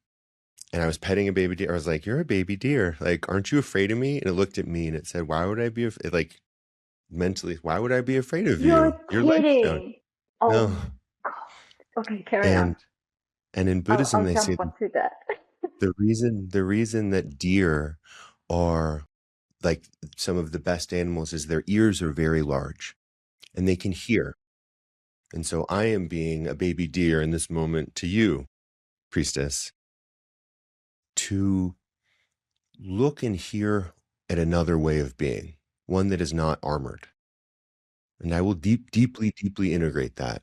And I was petting a baby deer. I was like, "You're a baby deer. Like, aren't you afraid of me?" And it looked at me and it said, "Why would I be like mentally? Why would I be afraid of you? You're You're life stone." kidding. Oh No. my God. Okay, carry on. And in Buddhism, I'll they say jump onto that. the reason that deer are like some of the best animals is their ears are very large and they can hear. And so I am being a baby deer in this moment to you, priestess, to look and hear at another way of being, one that is not armored. And I will deeply integrate that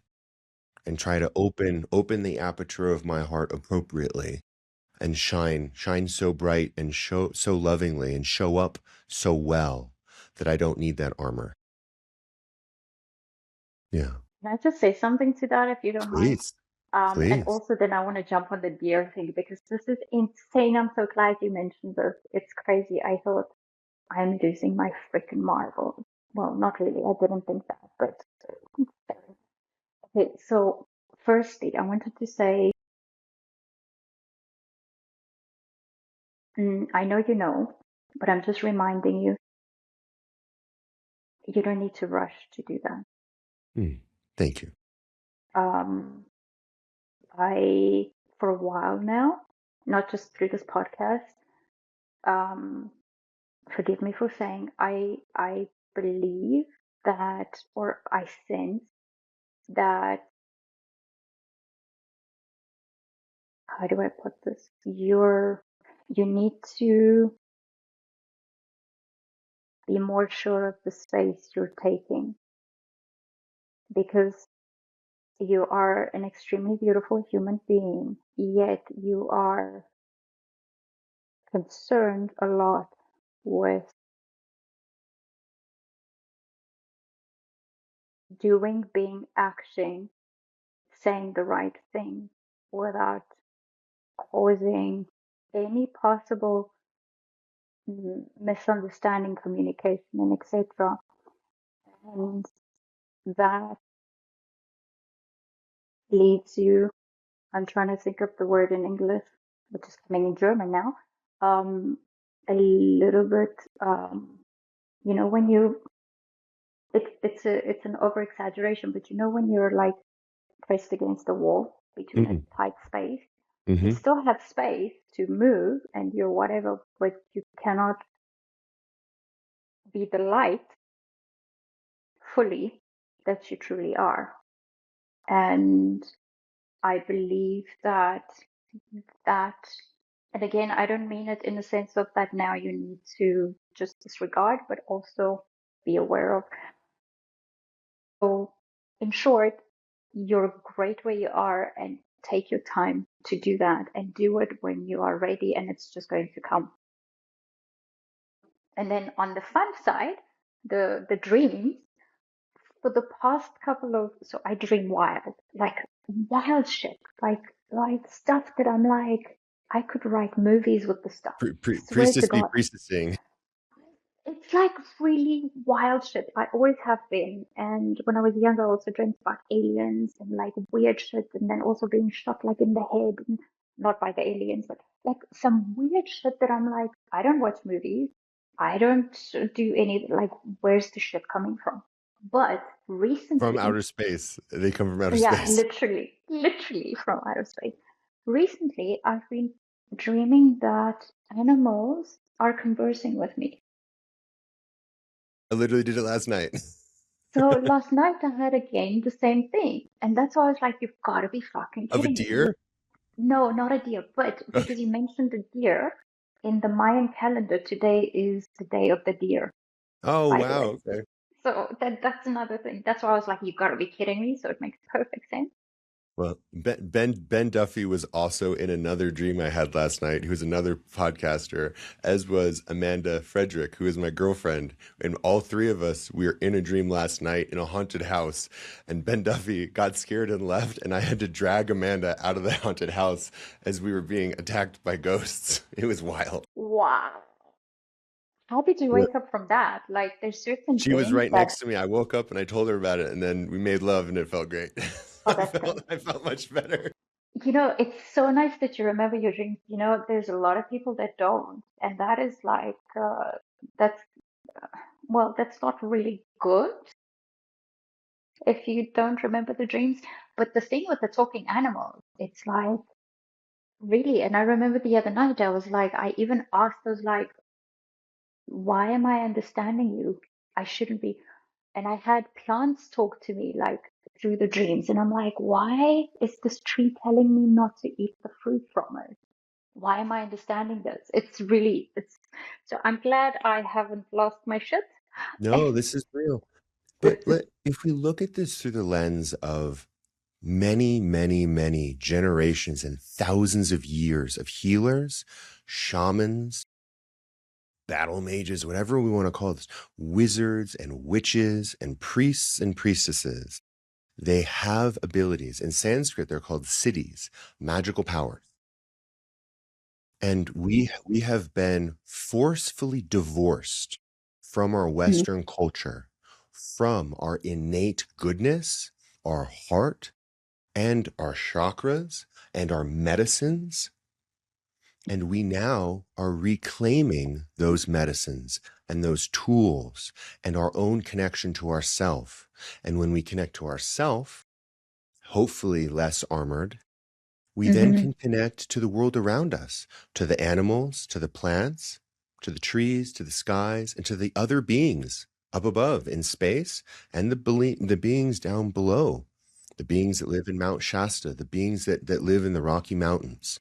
and try to open the aperture of my heart appropriately and shine so bright and show so lovingly and show up so well that I don't need that armor. Yeah. Can I just say something to that if you don't mind? Please. And Please. also then I want to jump on the deer thing because this is insane. I'm so glad you mentioned this. It's crazy. I thought I'm losing my freaking marbles. Well, not really. I didn't think that, but okay. So firstly, I wanted to say, I know you know, but I'm just reminding you, you don't need to rush to do that. Thank you. Um, I, for a while now, not just through this podcast, um, forgive me for saying, I believe that, or I sense that, how do I put this? You need to be more sure of the space you're taking because you are an extremely beautiful human being, yet you are concerned a lot with doing, being, acting, saying the right thing without causing any possible misunderstanding, communication, and etc. And that leads you, I'm trying to think of the word in English, which is coming in German now, a little bit, when you, it's an over exaggeration, but when you're like pressed against the wall between a Mm-hmm. tight space, you Mm-hmm. still have space to move and you're whatever, but you cannot be the light fully that you truly are. And I believe that, and again, I don't mean it in the sense of that now you need to just disregard, but also be aware of. So, in short, you're great where you are and take your time to do that and do it when you are ready and it's just going to come. And then on the fun side, the dreams, for the past couple of, so I dream wild, like wild shit, like stuff that I'm like, I could write movies with the stuff. Swear to Priestess be God. priestessing. It's like really wild shit. I always have been. And when I was younger, I also dreamt about aliens and like weird shit, and then also being shot like in the head, and not by the aliens, but like some weird shit that I'm like, I don't watch movies. I don't do any, like, where's the shit coming from? But From recently, outer space. They come from outer yeah, space. literally from outer space. Recently, I've been dreaming that animals are conversing with me. I literally did it last night. So last night I had again the same thing. And that's why I was like, you've got to be fucking Of a kidding me. deer? No, not a deer, but because you mentioned the deer, in the Mayan calendar, today is the day of the deer, Oh, by the way. wow. Okay. So that's another thing. That's why I was like, you've got to be kidding me. So it makes perfect sense. Well, Ben Duffy was also in another dream I had last night, who's another podcaster, as was Amanda Frederick, who is my girlfriend. And all three of us, we were in a dream last night in a haunted house. And Ben Duffy got scared and left, and I had to drag Amanda out of the haunted house as we were being attacked by ghosts. It was wild. Wow. How did you Yeah. wake up from that? Like, there's certain She was dreams right that, next to me. I woke up and I told her about it, and then we made love, and it felt great. oh, that's great. I felt much better. It's so nice that you remember your dreams. There's a lot of people that don't. And that is like, that's, well, that's not really good if you don't remember the dreams. But the thing with the talking animals, it's like, really. And I remember the other night, I was like, I even asked, I was like, why am I understanding you? I shouldn't be. And I had plants talk to me like through the dreams. And I'm like, why is this tree telling me not to eat the fruit from it? Why am I understanding this? It's so I'm glad I haven't lost my shit. No, this is real. But if we look at this through the lens of many, many, many generations and thousands of years of healers, shamans, battle mages, whatever we want to call this, wizards and witches and priests and priestesses, they have abilities. In Sanskrit, they're called siddhis, magical powers. And we have been forcefully divorced from our Mhm. Western culture, from our innate goodness, our heart, and our chakras, and our medicines. And we now are reclaiming those medicines and those tools and our own connection to ourself. And when we connect to ourself, hopefully less armored, we then Mhm. can connect to the world around us, to the animals, to the plants, to the trees, to the skies, and to the other beings up above in space, and the beings down below, the beings that live in Mount Shasta, the beings that live in the Rocky Mountains.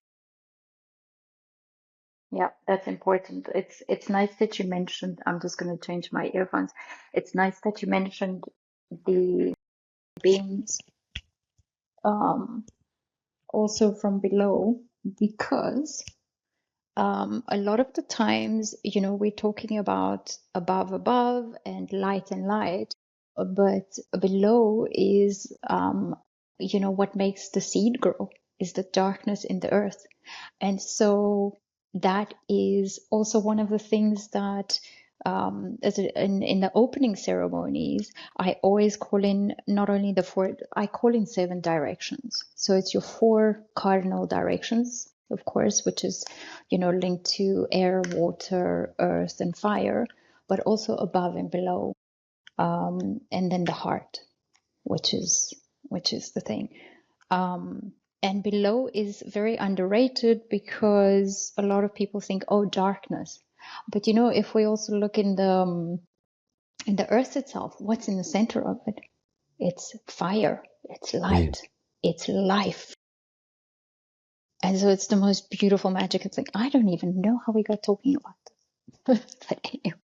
Yeah, that's important. It's nice that you mentioned, I'm just going to change my earphones. It's nice that you mentioned the beings um also from below, because a lot of the times, we're talking about above and light, but below is, what makes the seed grow is the darkness in the earth. And so that is also one of the things that, in the opening ceremonies, I always call in not only I call in 7 directions. So it's your 4 cardinal directions, of course, which is, linked to air, water, earth, and fire, but also above and below. And then the heart, which is the thing. And below is very underrated because a lot of people think, oh, darkness. But if we also look in the earth itself, what's in the center of it? It's fire, it's Mm. light, it's life. And so it's the most beautiful magic. It's like, I don't even know how we got talking about this. But anyway.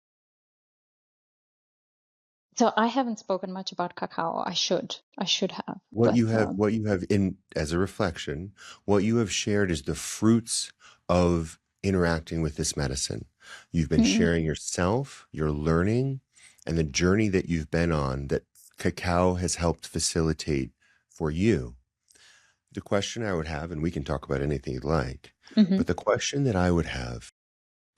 So I haven't spoken much about cacao. I should have, What but you have in as a reflection, what you have shared is the fruits of interacting with this medicine. You've been mm, sharing yourself, your learning, and the journey that you've been on that cacao has helped facilitate for you. The question I would have, and we can talk about anything you'd like, Mm-hmm. But the question that I would have,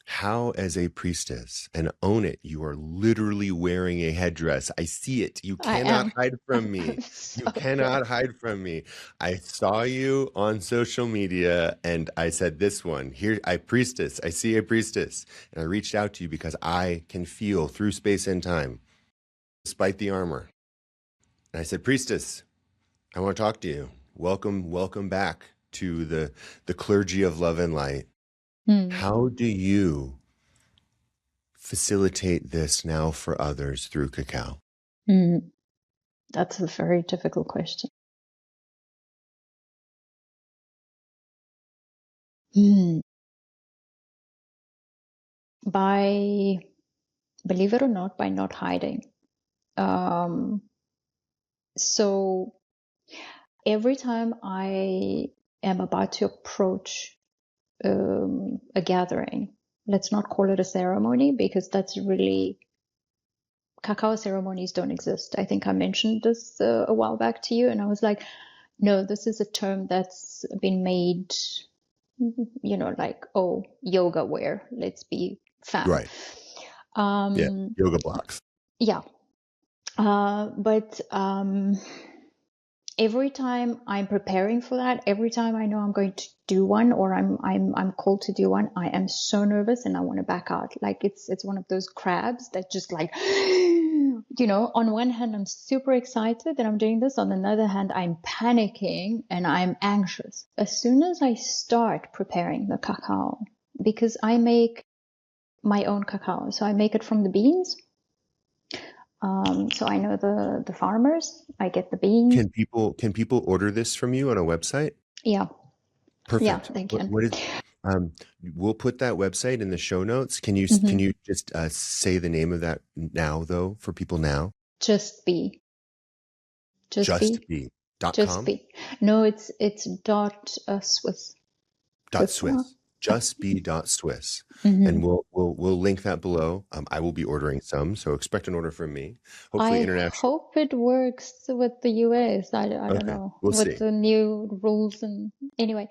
how as a priestess, and own it, you are literally wearing a headdress. I see it. You I cannot am. hide from I'm me. You sorry. cannot hide from me. I saw you on social media and I said, this one here, I priestess, I see a priestess. And I reached out to you because I can feel through space and time, despite the armor. And I said, priestess, I want to talk to you. Welcome back to the clergy of love and light. Mm. How do you facilitate this now for others through cacao? Mm. That's a very difficult question. Mm. By, believe it or not, by not hiding. So every time I am about to approach a gathering, let's not call it a ceremony because that's really, cacao ceremonies don't exist. I think I mentioned this a while back to you, and I was like, no, this is a term that's been made, like, oh, yoga wear, let's be fam. Right. Yeah. Yoga blocks. Yeah. But every time I'm preparing for that, every time I know I'm going to do one or I'm called to do one, I am so nervous and I want to back out. Like it's one of those crabs that just like, on one hand I'm super excited that I'm doing this. On another hand, I'm panicking and I'm anxious. As soon as I start preparing the cacao, because I make my own cacao, so I make it from the beans. So I know the farmers. I get the beans. Can people order this from you on a website? Yeah, yeah, Perfect. they What can. what is um we'll put that website in the show notes. Can Hmm. you just say the name of that now though for people now? Just be, just be, just Justbe.com. be. No, it's dot Swiss. Swiss. Swiss. Justbe.swiss. Mm-hmm. And we'll link that below. I will be ordering some, so expect an order from me. Hopefully I international. hope it works with the US. I don't Okay, know we'll with see. the new rules and anyway.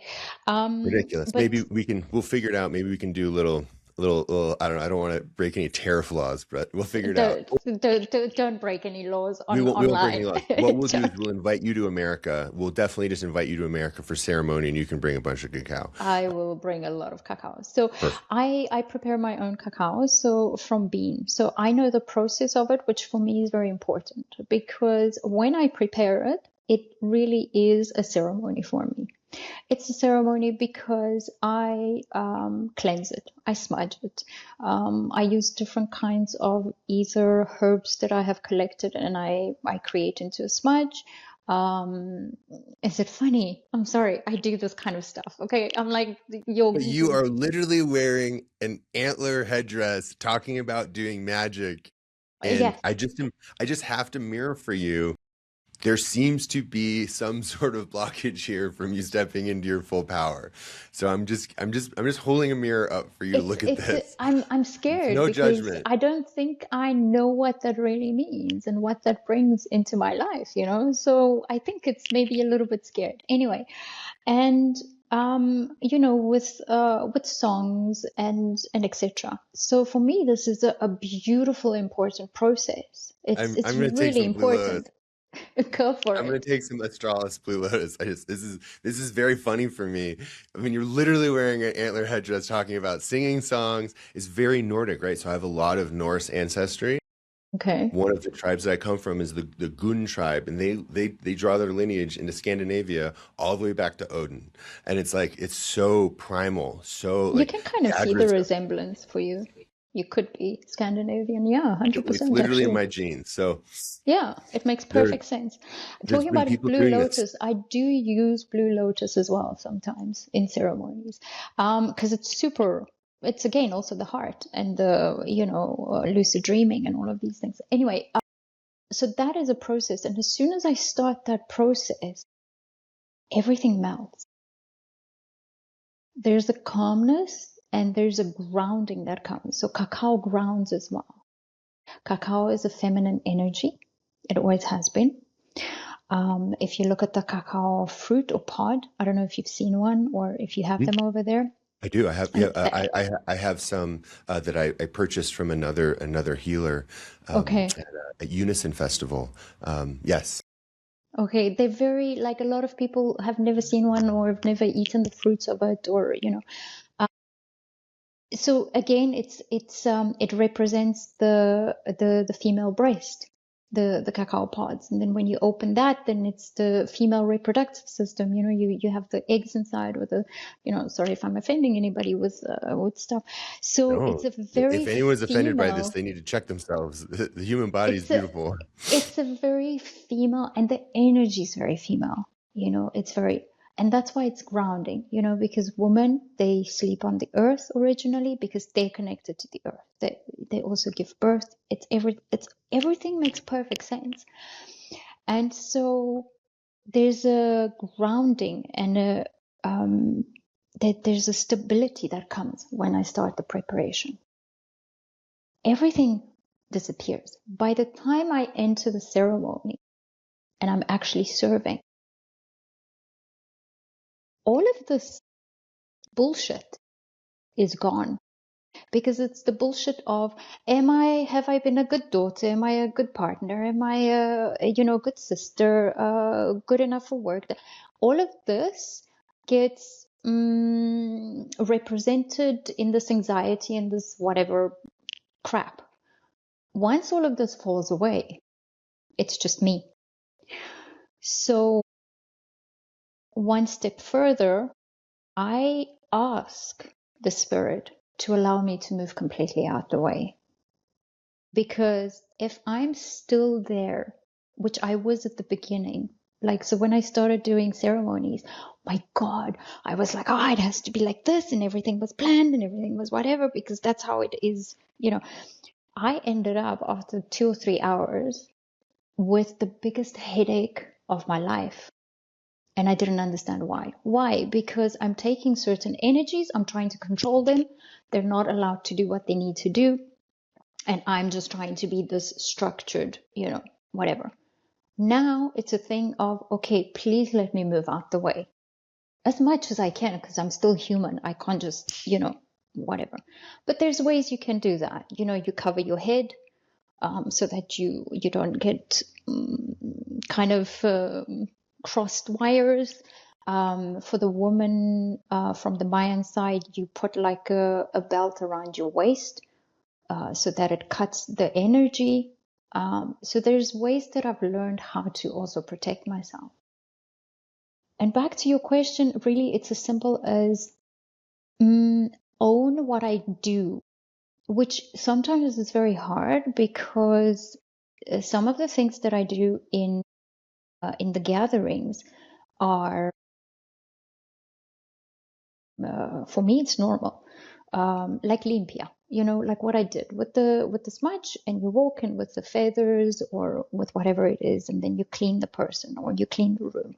Ridiculous. Maybe But we'll figure it out. Maybe we can do little, I don't know. I don't want to break any tariff laws, but we'll figure it out. don't break any laws We on won't break any online. laws. What we'll do is we'll invite you to America. We'll definitely just invite you to America for ceremony and you can bring a bunch of cacao. I will bring a lot of cacao. So Perfect. I prepare my own cacao, so from bean. So I know the process of it, which for me is very important because when I prepare it, it really is a ceremony for me. It's a ceremony because I cleanse it, I smudge it. I use different kinds of either herbs that I have collected and I create into a smudge. Is it funny? I'm sorry, I do this kind of stuff. Okay, I'm like But you are literally wearing an antler headdress, talking about doing magic, and yes. I just have to mirror for you. There seems to be some sort of blockage here from you stepping into your full power. So I'm just holding a mirror up for you to look at this. I'm It's scared no because judgment. I don't think I know what that really means and what that brings into my life. So I think it's maybe a little bit scared. Anyway, and with songs and etc. So for me, this is a beautiful, important process. It's I'm gonna take really some Blue Lotus. important. Go for I'm gonna it. take some Astralis Blue Lotus. This is very funny for me. I mean, you're literally wearing an antler headdress, talking about singing songs. It's very Nordic, right? So I have a lot of Norse ancestry. Okay. One of the tribes that I come from is the Gun tribe, and they draw their lineage into Scandinavia all the way back to Odin, and it's like it's so primal, so You like can kind the of see the agriculture. resemblance for you. You could be Scandinavian. Yeah, It's 100% literally in actually. my genes. So Yeah, it makes there, perfect sense. there's Talking been about people Blue doing this. Lotus, I do use Blue Lotus as well sometimes in ceremonies, because it's again also the heart and the, lucid dreaming and all of these things. Anyway, so that is a process. And as soon as I start that process, everything melts. There's a calmness and there's a grounding that comes. So cacao grounds as well. Cacao is a feminine energy. It always has been. If you look at the cacao fruit or pod, I don't know if you've seen one or if you have them over there. I do. I have. Yeah. And I have some that I purchased from another healer okay, at a Unison festival. Yes. okay, they're very like a lot of people have never seen one or have never eaten the fruits of it, or so again, it represents the female breast, the cacao pods, and then when you open that, then it's the female reproductive system. You have the eggs inside with the, sorry if I'm offending anybody with stuff. So No. it's a If very anyone's offended by this, female. they need to check themselves. The human body is It's a beautiful. it's a very female, and the energy is very female. It's very, and that's why it's grounding. Because women, they sleep on the earth originally because they're connected to the earth. They also give birth. It's everything makes perfect sense. And so there's a grounding and there's a stability that comes when I start the preparation. Everything disappears. By the time I enter the ceremony and I'm actually serving, all of this bullshit is gone, because it's the bullshit of, have I been a good daughter? Am I a good partner? Am I a good sister? Good enough for work? All of this gets represented in this anxiety and this whatever crap. Once all of this falls away, it's just me. So one step further, I ask the spirit to allow me to move completely out the way. Because if I'm still there, which I was at the beginning, so when I started doing ceremonies, my God, I was like, oh, it has to be like this, and everything was planned and everything was whatever, because that's how it is. I ended up after 2 or 3 hours with the biggest headache of my life. And I didn't understand why. Why? Because I'm taking certain energies, I'm trying to control them. They're not allowed to do what they need to do. And I'm just trying to be this structured, whatever. Now it's a thing of, okay, please let me move out the way as much as I can, because I'm still human. I can't just, whatever. But there's ways you can do that. You cover your head so that you don't get kind of crossed wires. For the woman from the Mayan side, you put like a belt around your waist so that it cuts the energy. So there's ways that I've learned how to also protect myself. And back to your question, really, it's as simple as own what I do, which sometimes is very hard because some of the things that I do in the gatherings are, for me, it's normal. Like limpia, like what I did with the smudge, and you walk in with the feathers or with whatever it is, and then you clean the person or you clean the room.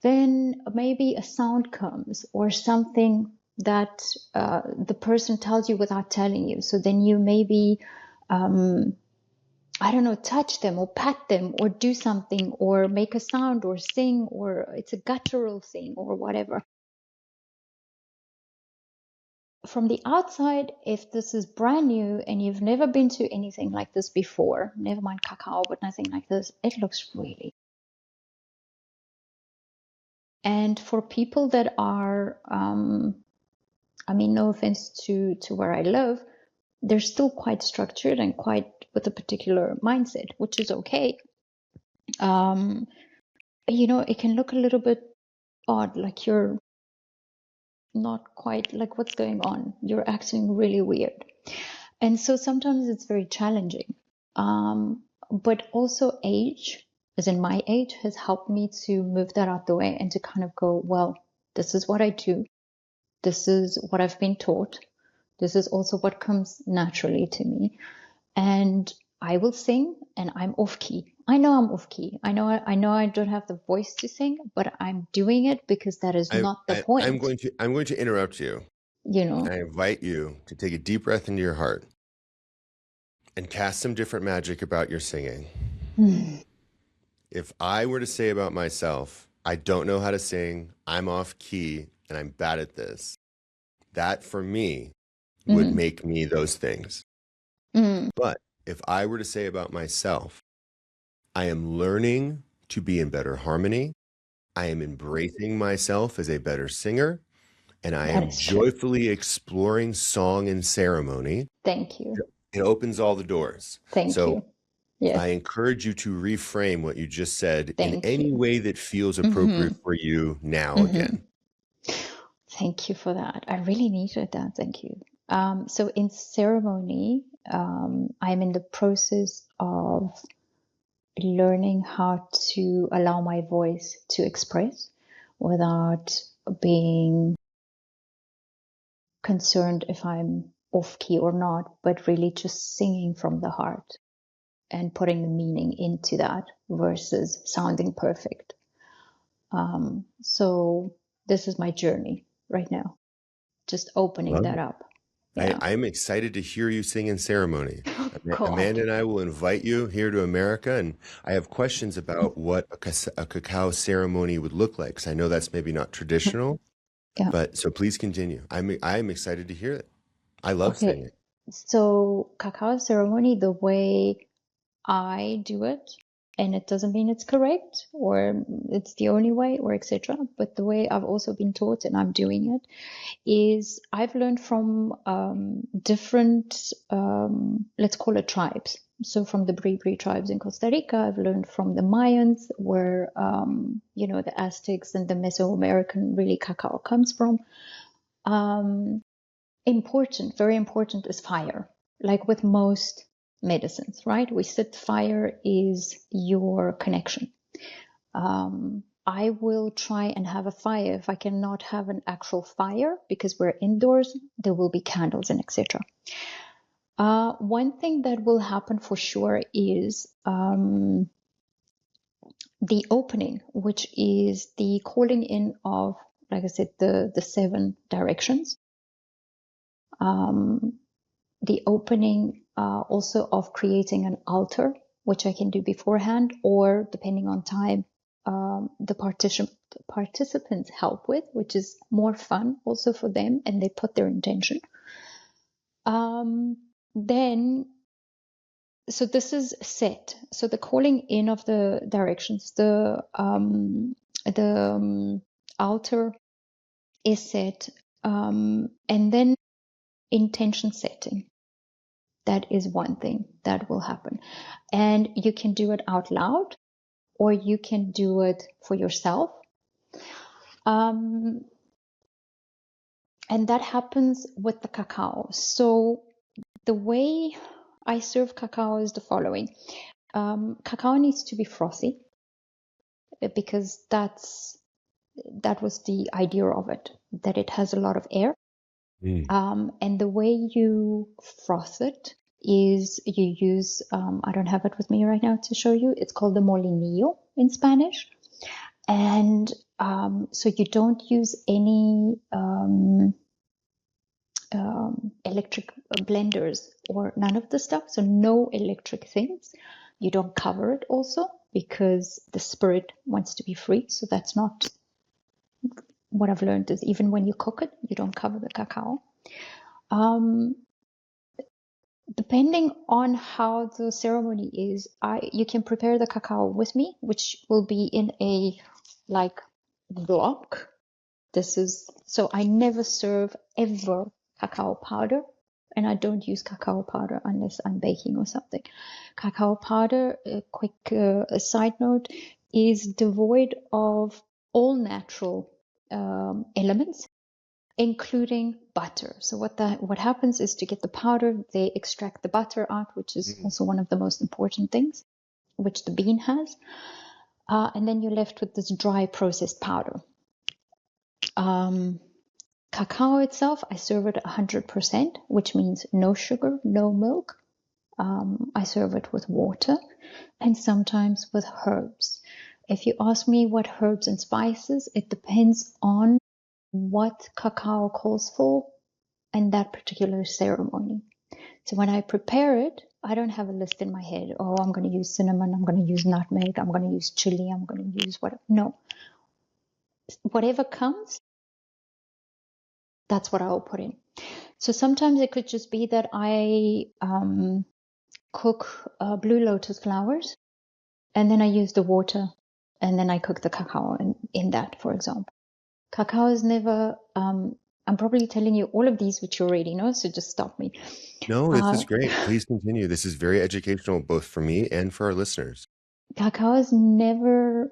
Then maybe a sound comes or something that the person tells you without telling you. So then you maybe, I don't know, touch them or pat them or do something or make a sound or sing, or it's a guttural thing or whatever. From the outside, if this is brand new and you've never been to anything like this before, never mind cacao, but nothing like this, it looks really. And for people that are, no offense to where I live, they're still quite structured and quite with a particular mindset, which is okay. It can look a little bit odd, like you're not quite like, what's going on? You're acting really weird. And so sometimes it's very challenging. But also age, as in my age, has helped me to move that out the way and to kind of go, well, this is what I do. This is what I've been taught. This is also what comes naturally to me. And I will sing and I'm off key. I know I'm off key. I know I don't have the voice to sing, but I'm doing it because that is not the I'm point. going to interrupt you. I invite you to take a deep breath into your heart and cast some different magic about your singing. If I were to say about myself, I don't know how to sing, I'm off key, and I'm bad at this, that for me would Mm-hmm. make me those things. Mm-hmm. But if I were to say about myself, I am learning to be in better harmony, I am embracing myself as a better singer, and I That am is true. joyfully exploring song and ceremony, Thank you. it opens all the doors. Thank So you. Yes. I encourage you to reframe what you just said in Thank any you. way that feels Mm-hmm. appropriate for you now Mm-hmm. again. Thank you for that. I really needed that. Thank you. So in ceremony, I'm in the process of learning how to allow my voice to express without being concerned if I'm off key or not, but really just singing from the heart and putting the meaning into that versus sounding perfect. So this is my journey right now, just opening Love that it. up. Yeah. I'm excited to hear you sing in ceremony. God. Amanda and I will invite you here to America, and I have questions about what a cacao ceremony would look like, because I know that's maybe not traditional, Yeah. but so please continue. I'm excited to hear it. I love Okay. singing. So cacao ceremony, the way I do it, and it doesn't mean it's correct or it's the only way or etc. But the way I've also been taught and I'm doing it is I've learned from different, let's call it tribes. So from the Bribri tribes in Costa Rica, I've learned from the Mayans, where the Aztecs and the Mesoamerican really cacao comes from. Important, very important is fire. Like with most medicines, right? We said fire is your connection. I will try and have a fire. If I cannot have an actual fire because we're indoors, there will be candles and etc. One thing that will happen for sure is the opening, which is the calling in of, like I said, the 7 directions. The opening also of creating an altar, which I can do beforehand, or depending on time, the participants help with, which is more fun also for them, and they put their intention. Then, so this is set. So the calling in of the directions, the altar is set, and then intention setting. That is one thing that will happen. And you can do it out loud or you can do it for yourself. And that happens with the cacao. So the way I serve cacao is the following. Cacao needs to be frothy because that was the idea of it, that it has a lot of air. And the way you froth it is you use, I don't have it with me right now to show you, it's called the molinillo in Spanish. And so you don't use any electric blenders or none of the stuff. So no electric things. You don't cover it also because the spirit wants to be free. So that's not what I've learned, is even when you cook it, you don't cover the cacao. Depending on how the ceremony is, you can prepare the cacao with me, which will be in a like block. So I never serve ever cacao powder, and I don't use cacao powder unless I'm baking or something. Cacao powder, a quick side note, is devoid of all natural elements, including butter. So what happens is, to get the powder, they extract the butter out, which is also one of the most important things, which the bean has. And then you're left with this dry processed powder. Cacao itself, I serve it 100%, which means no sugar, no milk. I serve it with water and sometimes with herbs. If you ask me what herbs and spices, it depends on what cacao calls for in that particular ceremony. So when I prepare it, I don't have a list in my head. Oh, I'm going to use cinnamon. I'm going to use nutmeg. I'm going to use chili. I'm going to use whatever. No, whatever comes, that's what I'll put in. So sometimes it could just be that I cook blue lotus flowers, and then I use the water, and then I cook the cacao in that, for example. Cacao is never, I'm probably telling you all of these which you already know, so just stop me. No, this is great. Please continue. This is very educational, both for me and for our listeners. Cacao is never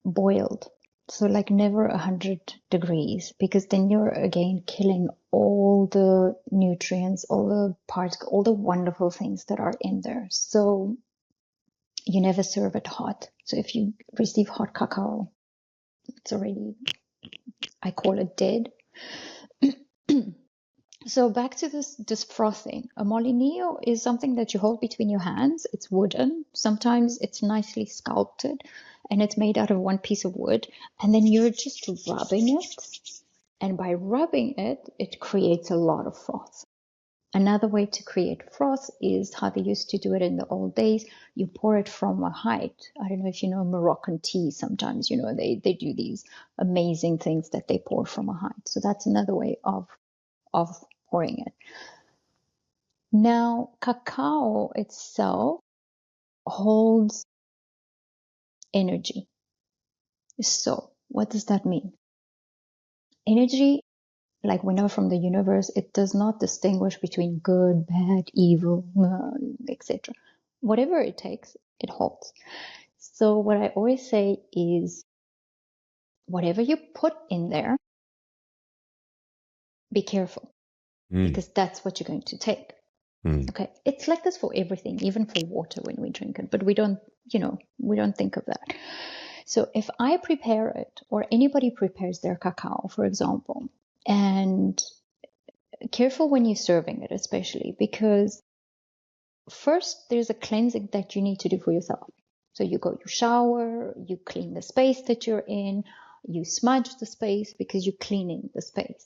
boiled, so like never 100 degrees, because then you're again killing all the nutrients, all the parts, all the wonderful things that are in there. So you never serve it hot. So if you receive hot cacao, it's already, I call it dead. So back to this frothing. A molinillo is something that you hold between your hands. It's wooden. Sometimes it's nicely sculpted and it's made out of one piece of wood. And then you're just rubbing it. And by rubbing it, it creates a lot of froth. Another way to create froth is how they used to do it in the old days. You pour it from a height. I don't know if you know Moroccan tea. Sometimes, they do these amazing things that they pour from a height. So that's another way of pouring it. Now, cacao itself holds energy. So, what does that mean? Energy, like we know from the universe, it does not distinguish between good, bad, evil, etc. Whatever it takes, it holds. So, what I always say is, whatever you put in there, be careful, because that's what you're going to take. Okay, it's like this for everything, even for water when we drink it, but we don't think of that. So if I prepare it, or anybody prepares their cacao, for example, and careful when you're serving it, especially because first there's a cleansing that you need to do for yourself. So you shower, you clean the space that you're in, you smudge the space because you're cleaning the space.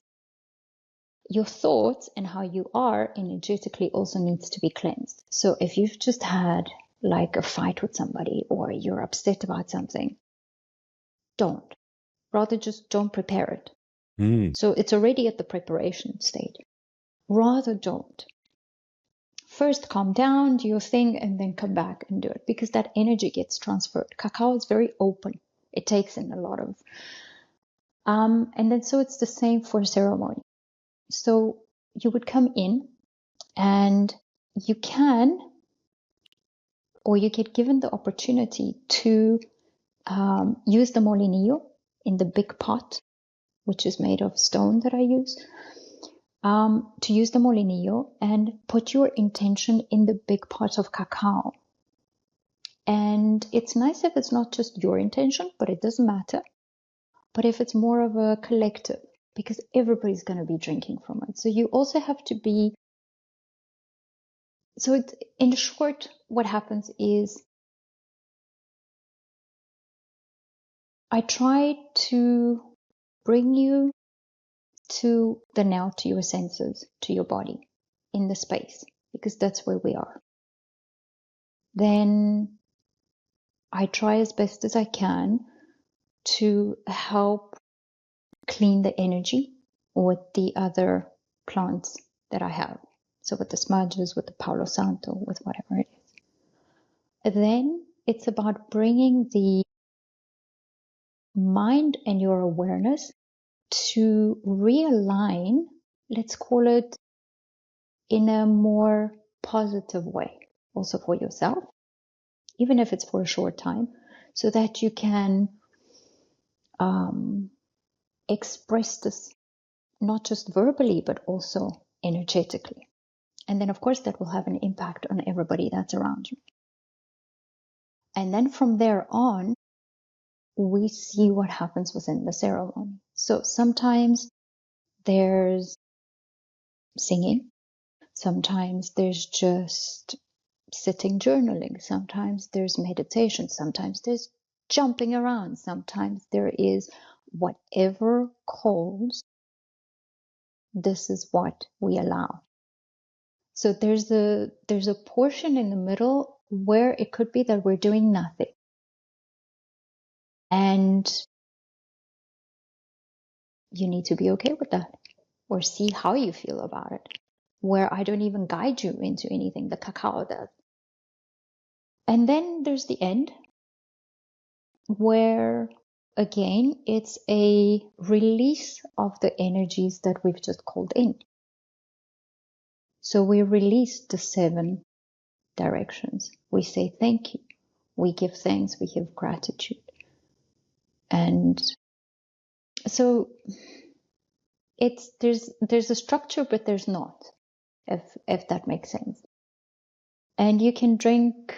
Your thoughts and how you are energetically also needs to be cleansed. So if you've just had like a fight with somebody or you're upset about something, rather just don't prepare it. So it's already at the preparation stage. Rather don't. First calm down, do your thing, and then come back and do it, because that energy gets transferred. Cacao is very open. It takes in a lot of and then so it's the same for ceremony. So you would come in and you can, or you get given the opportunity to use the molinillo in the big pot, which is made of stone that I use, to use the molinillo and put your intention in the big pot of cacao. And it's nice if it's not just your intention, but it doesn't matter. But if it's more of a collective, because everybody's going to be drinking from it. So you also have to be. So in short, what happens is I try to bring you to the now, to your senses, to your body, in the space, because that's where we are. Then I try as best as I can to help clean the energy with the other plants that I have. So with the smudges, with the Palo Santo, with whatever it is. Then it's about bringing the mind and your awareness to realign, let's call it, in a more positive way, also for yourself, even if it's for a short time, so that you can express this not just verbally, but also energetically. And then, of course, that will have an impact on everybody that's around you. And then from there on, we see what happens within the ceremony. So sometimes there's singing, sometimes there's just sitting journaling, sometimes there's meditation, sometimes there's jumping around, sometimes there is whatever calls. This is what we allow. So there's a portion in the middle where it could be that we're doing nothing. And you need to be okay with that, or see how you feel about it, where I don't even guide you into anything, the cacao does. And then there's the end, where again, it's a release of the energies that we've just called in. So we release the 7 directions. We say thank you. We give thanks. We give gratitude. And so there's a structure, but there's not, if that makes sense. And you can drink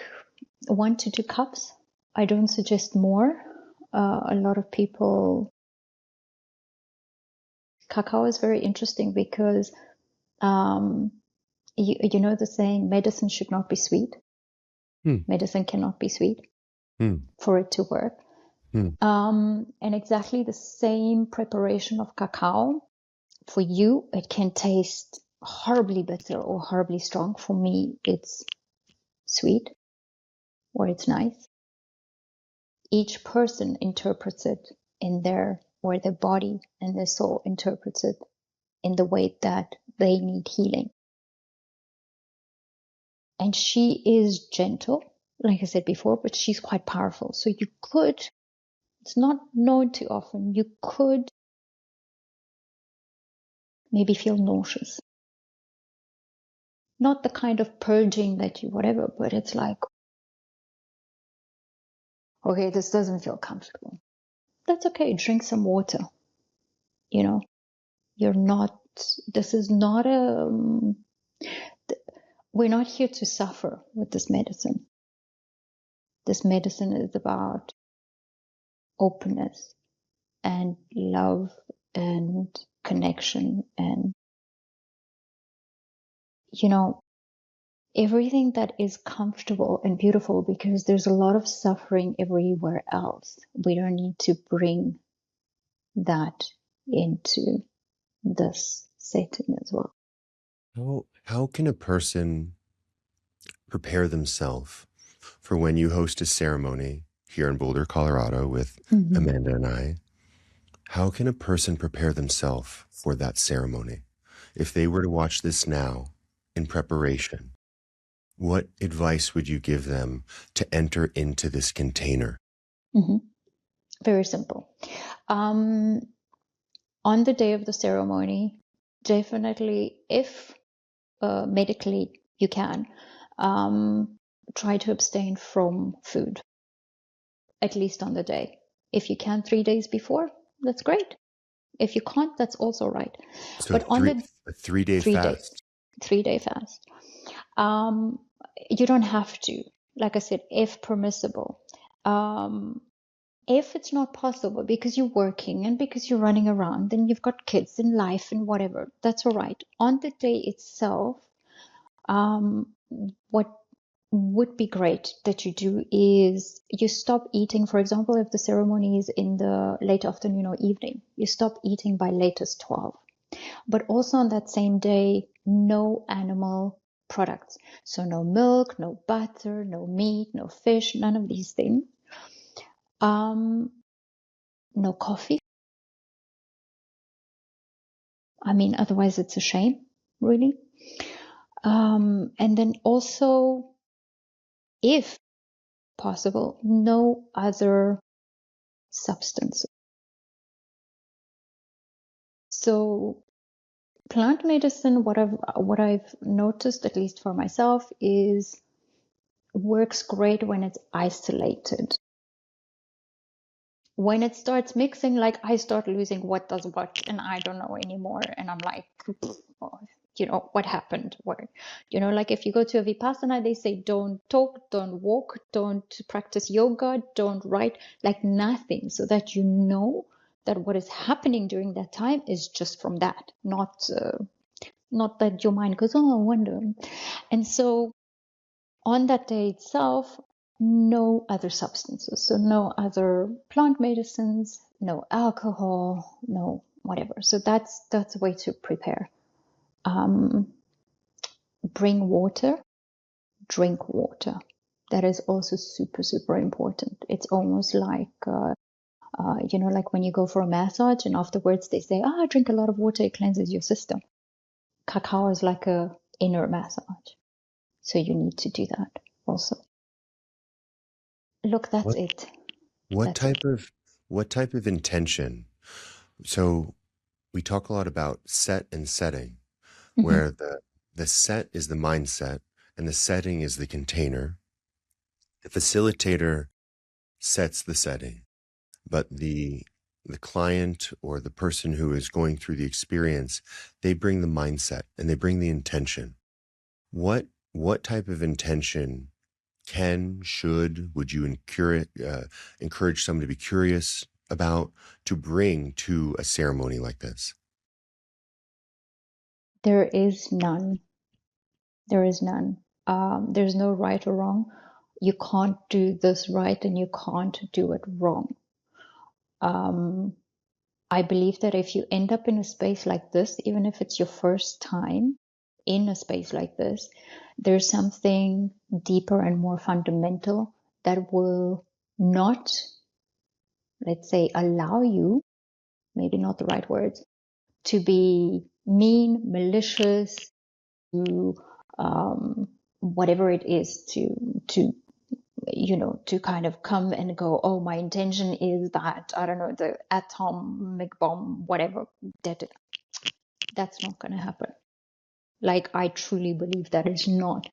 1 to 2 cups. I don't suggest more. A lot of people, cacao is very interesting because you know the saying, medicine should not be sweet. Medicine cannot be sweet for it to work. And exactly the same preparation of cacao, for you, it can taste horribly bitter or horribly strong. For me, it's sweet or it's nice. Each person interprets it in their body and their soul interprets it in the way that they need healing. And she is gentle, like I said before, but she's quite powerful. So you could, it's not known too often, you could maybe feel nauseous. Not the kind of purging that you whatever, but it's like, okay, this doesn't feel comfortable. That's okay, drink some water. You know, this is not we're not here to suffer with this medicine. This medicine is about openness and love and connection and, you know, everything that is comfortable and beautiful, because there's a lot of suffering everywhere else. We don't need to bring that into this setting as well. How can a person prepare themselves for when you host a ceremony here in Boulder, Colorado with Amanda and I? How can a person prepare themselves for that ceremony? If they were to watch this now in preparation, what advice would you give them to enter into this container? Very simple. On the day of the ceremony, definitely, if medically you can, try to abstain from food, at least on the day. If you can 3 days before, that's great. If you can't, that's also right. So but on a 3-day fast. 3-day fast. You don't have to. Like I said, if permissible. If it's not possible because you're working and because you're running around and you've got kids in life and whatever, that's all right. On the day itself, what would be great that you do is you stop eating. For example, if the ceremony is in the late afternoon or evening, you stop eating by latest 12. But also on that same day, no animal products. So no milk, no butter, no meat, no fish, none of these things. No coffee. I mean, otherwise it's a shame, really. And then also, if possible, no other substances. So plant medicine, what I've noticed, at least for myself, is works great when it's isolated. When it starts mixing, like I start losing what does what, and I don't know anymore. And I'm like, oh, you know, what happened? Where, you know, like if you go to a Vipassana, they say, don't talk, don't walk, don't practice yoga, don't write, like nothing, so that you know that what is happening during that time is just from that, not that your mind goes, oh, I wonder. And so on that day itself, no other substances. So no other plant medicines, no alcohol, no whatever. So that's a way to prepare. bring water, drink water. That is also super, super important. It's almost like, like when you go for a massage and afterwards they say, drink a lot of water, it cleanses your system. Cacao is like a inner massage. So you need to do that also. Look, that's it. What type of intention? So we talk a lot about set and setting, where the set is the mindset and the setting is the container. The facilitator sets the setting, but the client or the person who is going through the experience, they bring the mindset and they bring the intention. What type of intention would you encourage someone to be curious about, to bring to a ceremony like this? There is none. There is none. There's no right or wrong. You can't do this right and you can't do it wrong. I believe that if you end up in a space like this, even if it's your first time in a space like this, there's something deeper and more fundamental that will not, let's say, allow you, maybe not the right words, to be mean, malicious, to whatever it is, to kind of come and go, oh, my intention is that, I don't know, the atomic bomb, whatever, that's not going to happen. Like, I truly believe that is not.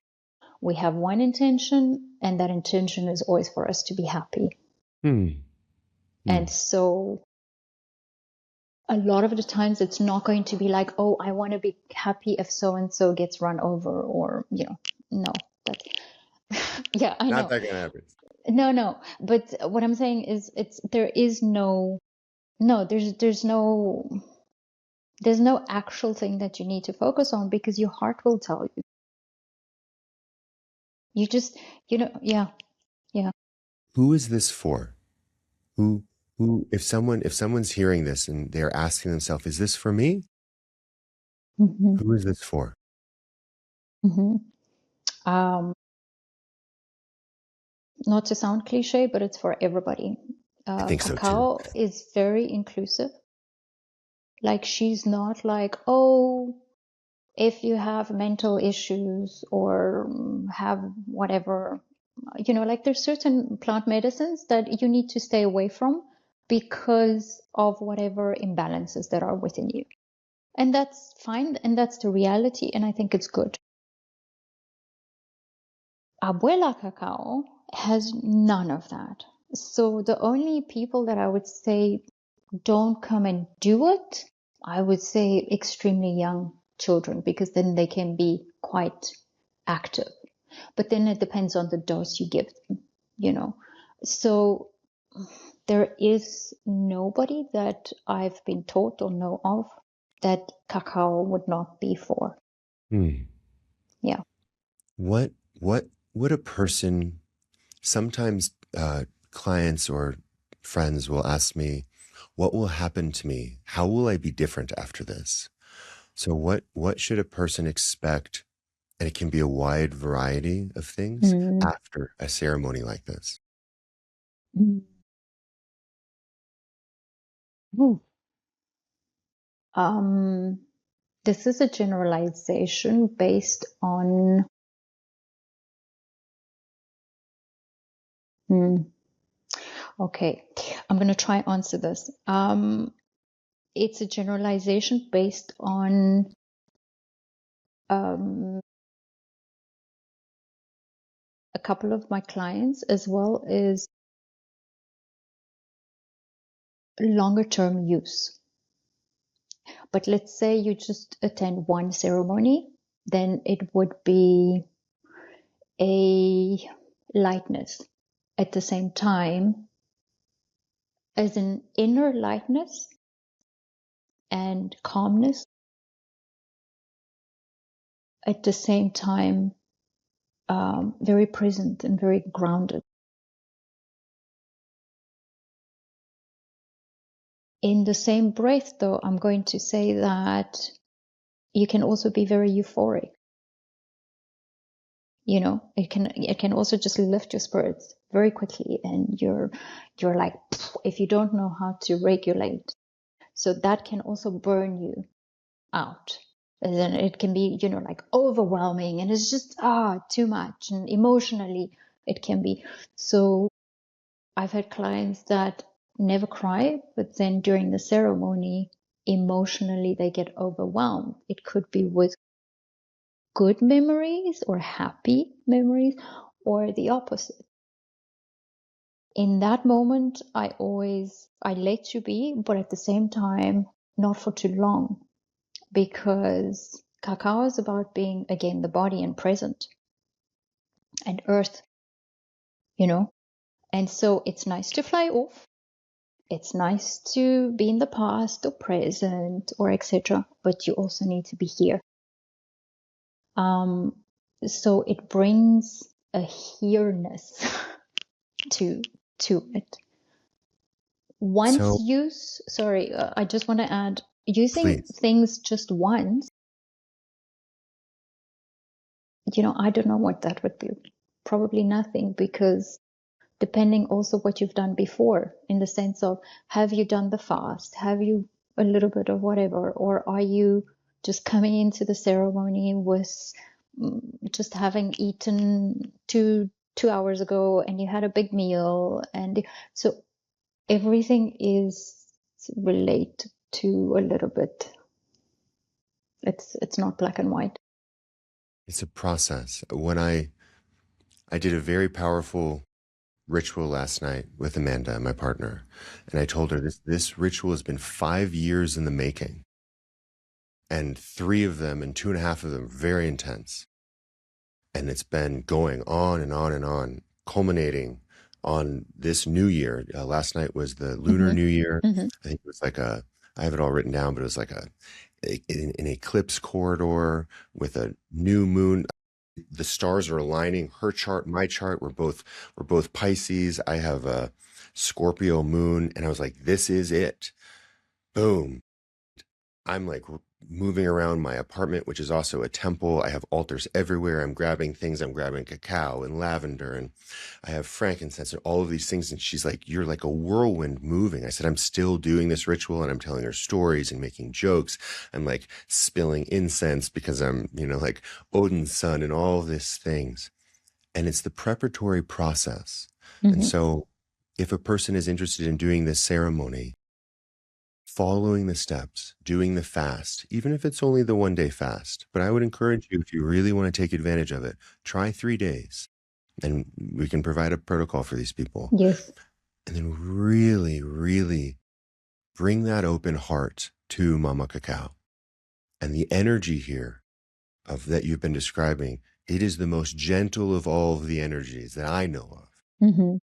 We have one intention, and that intention is always for us to be happy. And so a lot of the times it's not going to be like, oh, I want to be happy if so-and-so gets run over, or, no, that's, yeah, I know. Not that gonna happen. No. But what I'm saying is there's no actual thing that you need to focus on, because your heart will tell you. You just, yeah. Who is this for? Who, if someone's hearing this and they're asking themselves, is this for me? Mm-hmm. Who is this for? Mm-hmm. Not to sound cliche, but it's for everybody. I think so Cacao too. is very inclusive. Like, she's not like, oh, if you have mental issues or have whatever, like there's certain plant medicines that you need to stay away from because of whatever imbalances that are within you. And that's fine. And that's the reality. And I think it's good. Abuela Cacao has none of that. So the only people that I would say don't come and do it, I would say extremely young children, because then they can be quite active. But then it depends on the dose you give them, So there is nobody that I've been taught or know of that cacao would not be for. Yeah. What would a person, sometimes clients or friends will ask me, what will happen to me? How will I be different after this? So what should a person expect? And it can be a wide variety of things after a ceremony like this. This is a generalization based on okay, I'm going to try answer this. It's a generalization based on a couple of my clients, as well as longer term use. But let's say you just attend one ceremony, then it would be a lightness at the same time as an inner lightness and calmness, at the same time very present and very grounded. In the same breath, though, I'm going to say that you can also be very euphoric. it can also just lift your spirits very quickly, and you're like, if you don't know how to regulate, so that can also burn you out. And then it can be, like overwhelming, and it's just too much, and emotionally it can be. So I've had clients that never cry, but then during the ceremony, emotionally they get overwhelmed. It could be with good memories or happy memories, or the opposite. In that moment, I let you be, but at the same time, not for too long, because cacao is about being, again, the body and present and earth, and so it's nice to fly off. It's nice to be in the past or present or etc., but you also need to be here. So it brings a here-ness to it. I just want to add, using Please. things just once, I don't know what that would be. Probably nothing, because depending also what you've done before, in the sense of, have you done the fast? Have you a little bit of whatever? Or are you just coming into the ceremony with just having eaten two hours ago, and you had a big meal? And so everything is related to a little bit. It's not black and white. It's a process. When I did a very powerful ritual last night with Amanda, my partner, and I told her this ritual has been 5 years in the making, and 3 of them and 2.5 of them very intense, and it's been going on and on and on, culminating on this new year. Last night was the Lunar New Year. Mm-hmm. I think it was like I have it all written down, but it was like an eclipse corridor with a new moon. The stars are aligning. Her chart, my chart, we're both Pisces. I have a Scorpio moon, and I was like, this is it. Boom. I'm like moving around my apartment, which is also a temple. I have altars everywhere. I'm grabbing things. I'm grabbing cacao and lavender, and I have frankincense and all of these things. And she's like, you're like a whirlwind moving. I said, I'm still doing this ritual, and I'm telling her stories and making jokes. I'm like spilling incense because I'm, like Odin's son and all these things. And it's the preparatory process. Mm-hmm. And so if a person is interested in doing this ceremony, following the steps, doing the fast, even if it's only the 1-day fast. But I would encourage you, if you really want to take advantage of it, try 3 days, and we can provide a protocol for these people. Yes. And then really, really bring that open heart to Mama Cacao. And the energy here of that you've been describing, it is the most gentle of all of the energies that I know of. Mm-hmm.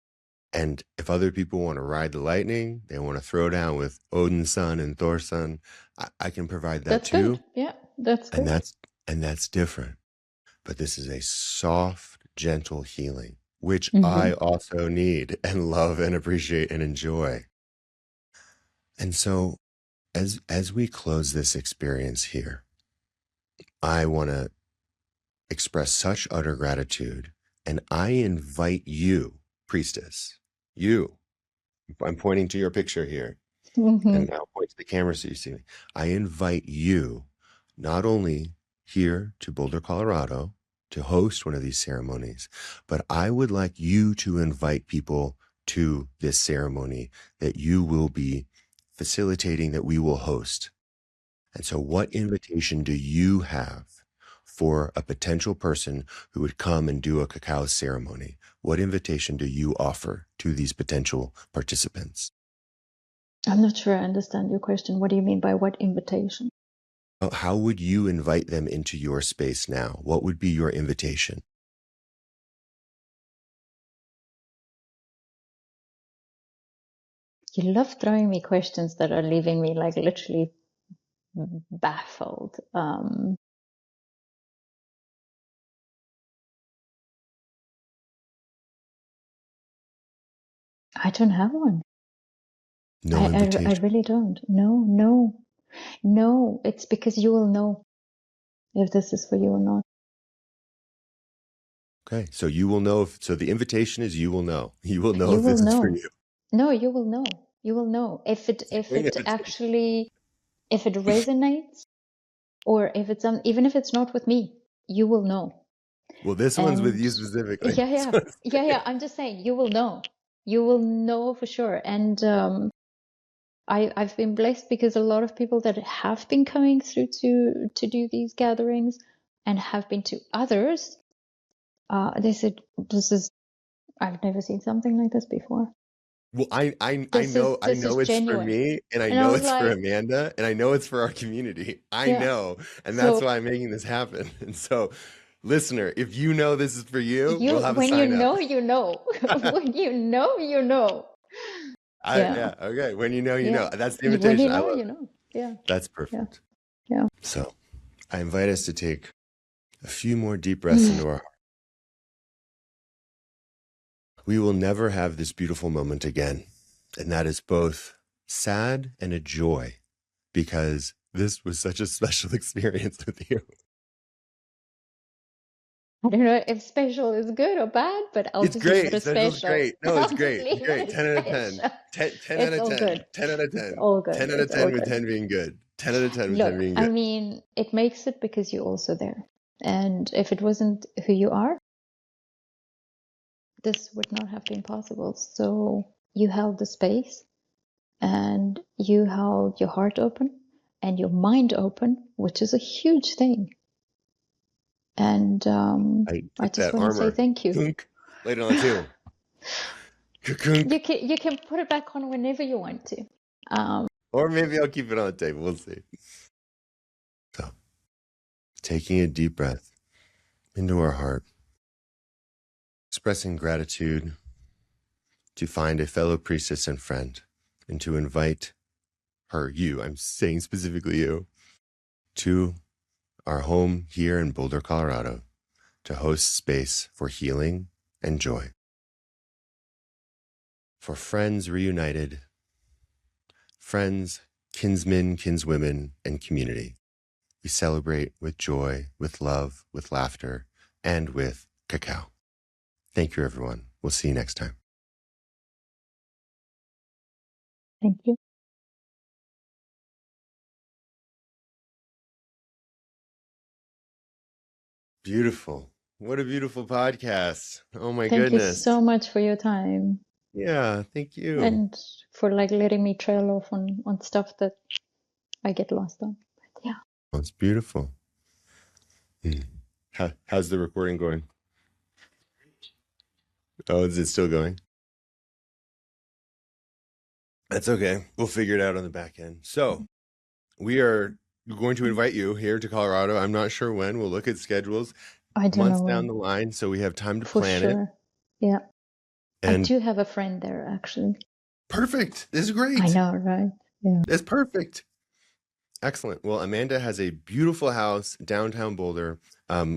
And if other people want to ride the lightning, they want to throw down with Odin's son and Thor's son, I can provide that That's too. good. Yeah, that's good. And that's different. But this is a soft, gentle healing, which Mm-hmm. I also need and love and appreciate and enjoy. And so as we close this experience here, I want to express such utter gratitude, and I invite you, Priestess, I'm pointing to your picture here, Mm-hmm. and now point to the camera so you see me. I invite you not only here to Boulder, Colorado, to host one of these ceremonies, but I would like you to invite people to this ceremony that you will be facilitating, that we will host. And so what invitation do you have for a potential person who would come and do a cacao ceremony? What invitation do you offer to these potential participants? I'm not sure I understand your question. What do you mean by what invitation? How would you invite them into your space now? What would be your invitation? You love throwing me questions that are leaving me like literally baffled. I don't have one. No invitation. I really don't. No. It's because you will know if this is for you or not. Okay, so you will know if, so the invitation is you will know. You will know You if will this is for know. you. No, you will know. You will know if it actually, if it resonates, or if it's even if it's not with me, you will know. Well, this one's with you specifically. Yeah. I'm just saying, you will know. You will know for sure. And I've been blessed because a lot of people that have been coming through to do these gatherings and have been to others, they said, I've never seen something like this before. Well, I This know is it's for genuine. me, and I And I know was it's for like, Amanda, and I know it's for our community. I yeah. know, and So- that's why I'm making this happen. And so, listener, if you know this is for you, we'll have a when sign you up. know, you know. When you know, you know. Yeah. Okay. When you know, you know. That's the When invitation. you know, I love you it. know. Yeah. That's perfect. Yeah. So, I invite us to take a few more deep breaths into our heart. We will never have this beautiful moment again. And that is both sad and a joy, because this was such a special experience with you. I don't know if special is good or bad, but I'll It's just great. leave it as Special's special. great. No, it's I'll great. just It's leave great. it 10 out of 10. special. 10 It's out of all 10. good. 10 out of 10. It's all good. 10 out of It's 10 all with good. 10 being good. 10 out of 10 with Look, 10 being I good. mean, it makes it because you're also there. And if it wasn't who you are, this would not have been possible. So you held the space and you held your heart open and your mind open, which is a huge thing. And I I take just that want to say armor. thank you. Kunk. Laid it on the table. Kunk. You can put it back on whenever you want to. Or maybe I'll keep it on the table. We'll see. So, taking a deep breath into our heart, expressing gratitude to find a fellow priestess and friend, and to invite her, you, I'm saying specifically you, to our home here in Boulder, Colorado, to host space for healing and joy. For friends reunited, friends, kinsmen, kinswomen, and community. We celebrate with joy, with love, with laughter, and with cacao. Thank you, everyone. We'll see you next time. Thank you. Beautiful. What a beautiful podcast. Oh my Thank goodness. you so much for your time. Yeah, thank you. And for like letting me trail off on stuff that I get lost on. But yeah. That's beautiful. How's the recording going? Oh, is it still going? That's okay. We'll figure it out on the back end. So we are going to invite you here to Colorado. I'm not sure when. We'll look at schedules I don't months know down when. the line, so we have time to For plan sure. it. Yeah. And I do have a friend there, actually. perfect. This is great. I know, right? Yeah. That's perfect. Excellent. Well, Amanda has a beautiful house downtown Boulder.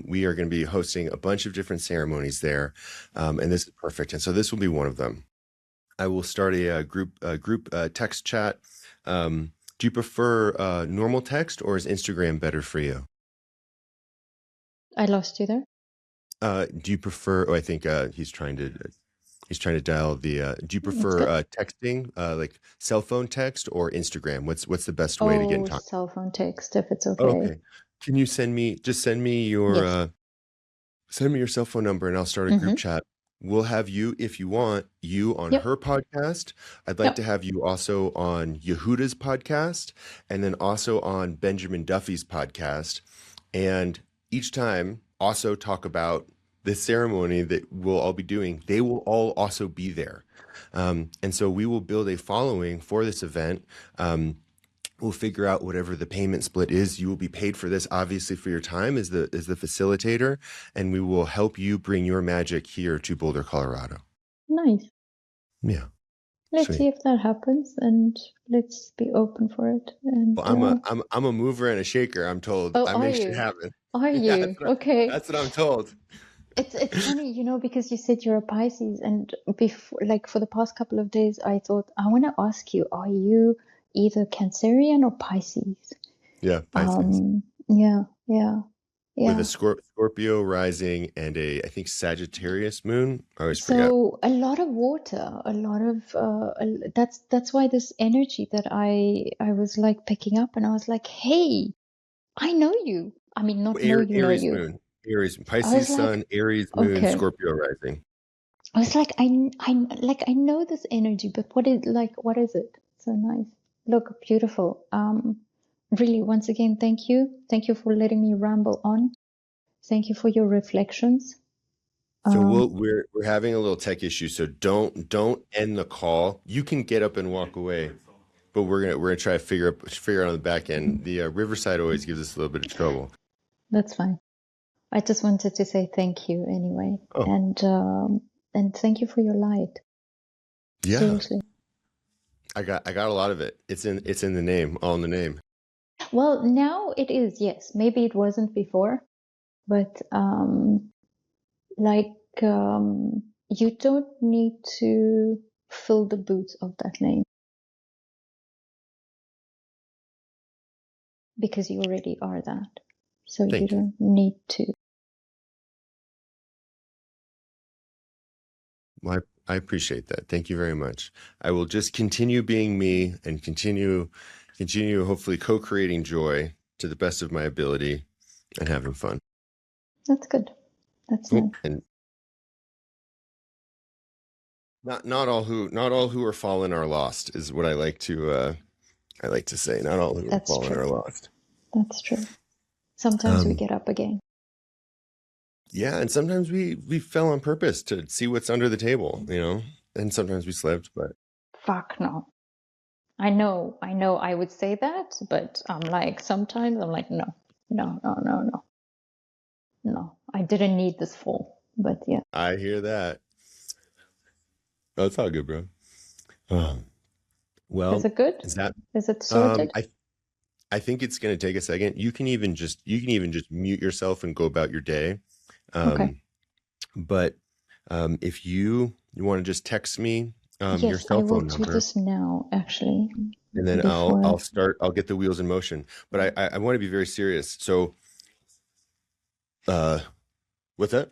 We are going to be hosting a bunch of different ceremonies there, and this is perfect. And so this will be one of them. I will start a group text chat. Do you prefer normal text, or is Instagram better for you? I lost you there. Do you prefer? Oh, I think he's trying to dial the. Do you prefer texting, like cell phone text, or Instagram? What's the best way to get in touch? Cell phone text, if it's okay. Okay. Can you send me your send me your cell phone number, and I'll start a group chat. We'll have you, if you want, you on her podcast. I'd like to have you also on Yehuda's podcast, and then also on Benjamin Duffy's podcast. And each time also talk about this ceremony that we'll all be doing. They will all also be there. And so we will build a following for this event. We'll figure out whatever the payment split is. You will be paid for this, obviously, for your time as the facilitator, and we will help you bring your magic here to Boulder, Colorado. Nice. Yeah. Let's see if that happens, and let's be open for it. And well, I'm a mover and a shaker, I'm told. Oh, I make shit happen. Are you? Okay. That's what I'm told. It's funny, because you said you're a Pisces, and before, like for the past couple of days, I thought I want to ask you: are you either Cancerian or Pisces? Yeah, Pisces. Yeah. with a Yeah. Scorpio rising and I think Sagittarius moon. I always forget. So a lot of water, a lot of that's why this energy that I was like picking up, and I was like, hey, I know you. I mean, not know you, know Aries you. moon, Aries, I was Pisces like, sun, Aries moon, okay. Scorpio rising. I was like, I know this energy, but what is it? So nice. Look, beautiful. Really, once again, thank you. Thank you for letting me ramble on. Thank you for your reflections. So we're having a little tech issue. So don't end the call. You can get up and walk away, but we're gonna try to figure out on the back end. The Riverside always gives us a little bit of trouble. That's fine. I just wanted to say thank you anyway, Oh. and thank you for your light. Yeah, Seriously. I got a lot of it. It's in the name, all in the name. Well, now it is. Yes, maybe it wasn't before, but you don't need to fill the boots of that name because you already are that. So Thank you you. don't need to. Well, I appreciate that. Thank you very much. I will just continue being me and continue hopefully co-creating joy to the best of my ability and having fun. That's good. That's Oh, nice. and not all who are fallen are lost is what I like to say. Not all who are That's fallen true. are lost. That's true. Sometimes we get up again. Yeah, and sometimes we fell on purpose to see what's under the table, and sometimes we slipped, but Fuck no. I know I would say that, but sometimes I'm like, no. No, I didn't need this fall, but yeah. I hear that. Oh, it's all good, bro. Well, Is it good? Is it sorted? I think it's going to take a second. You can even just mute yourself and go about your day. Okay. But if you want to just text me your Yes, I cell will phone do number, this now, actually. and then I'll get the wheels in motion. But I want to be very serious. So, what's that?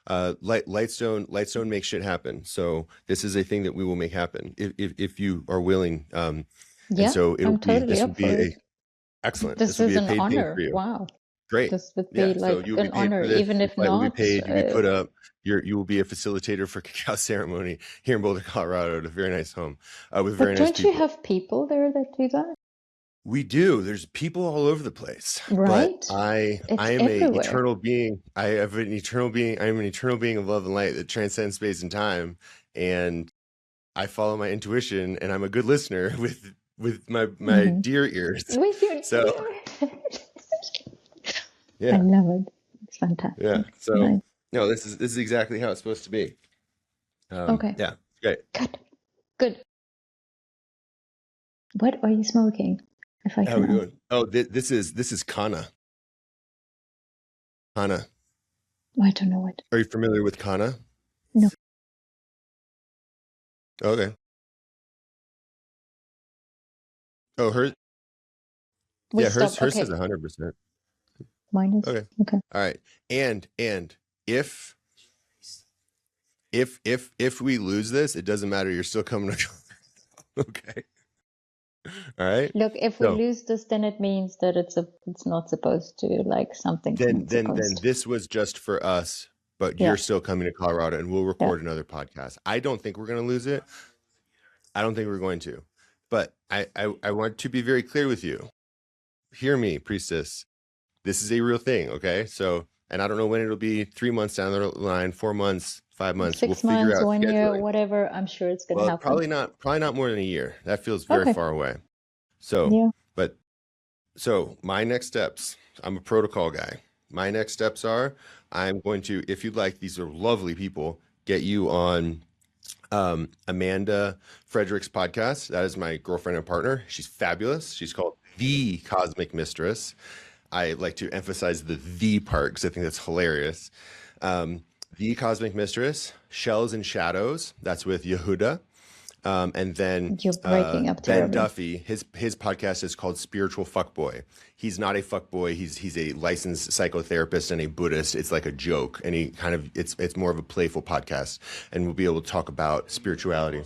Lightstone makes shit happen. So this is a thing that we will make happen if you are willing. And Yeah, so I'm totally this will up for be it. excellent. This This will is be a an paid thing for honor. you. Wow. Great. This would Yeah. be So like you'll be an paid honor, for this. even Your if flight will be not. paid. You'll be put up. You will be a facilitator for Cacao Ceremony here in Boulder, Colorado, at a very nice home with very But nice don't you people. have people there that do that? We do. There's people all over the place. Right? But I It's am everywhere. an eternal being. I have an eternal being. I am an eternal being of love and light that transcends space and time. And I follow my intuition, and I'm a good listener with my deer ears. With your deer. Yeah. I love it. It's fantastic. Yeah. So nice. no, this is exactly how it's supposed to be. Okay. Yeah. Great. Good. What are you smoking? If I How can we ask. doing? Oh, this is Kana. Kana. I don't know what. Are you familiar with Kana? No. Okay. Oh, hers. Yeah, hers Okay. is 100%. Mine is Okay. Okay. All right. And if we lose this, it doesn't matter. You're still coming to. Okay. All right. Look, if we lose this, then it means that it's not supposed to, like, something's not Then supposed to. this was just for us, but you're still coming to Colorado, and we'll record another podcast. I don't think we're going to lose it. I don't think we're going to, but I want to be very clear with you. Hear me, Priestess. This is a real thing, okay? So, and I don't know when it'll be. 3 months down the line, 4 months, 5 months. 6 we'll figure months, out 1 year, scheduling. whatever. I'm sure it's going to happen. Probably not more than a year. That feels very far away. So, so my next steps. I'm a protocol guy. My next steps are I'm going to, if you'd like, these are lovely people, get you on Amanda Frederick's podcast. That is my girlfriend and partner. She's fabulous. She's called The Cosmic Mistress. I like to emphasize the part because I think that's hilarious. The Cosmic Mistress, Shells and Shadows. That's with Yehuda. And then You're breaking up Ben terribly. Duffy, his podcast is called Spiritual Fuckboy. He's not a fuckboy. He's a licensed psychotherapist and a Buddhist. It's like a joke, and it's more of a playful podcast, and we'll be able to talk about spirituality.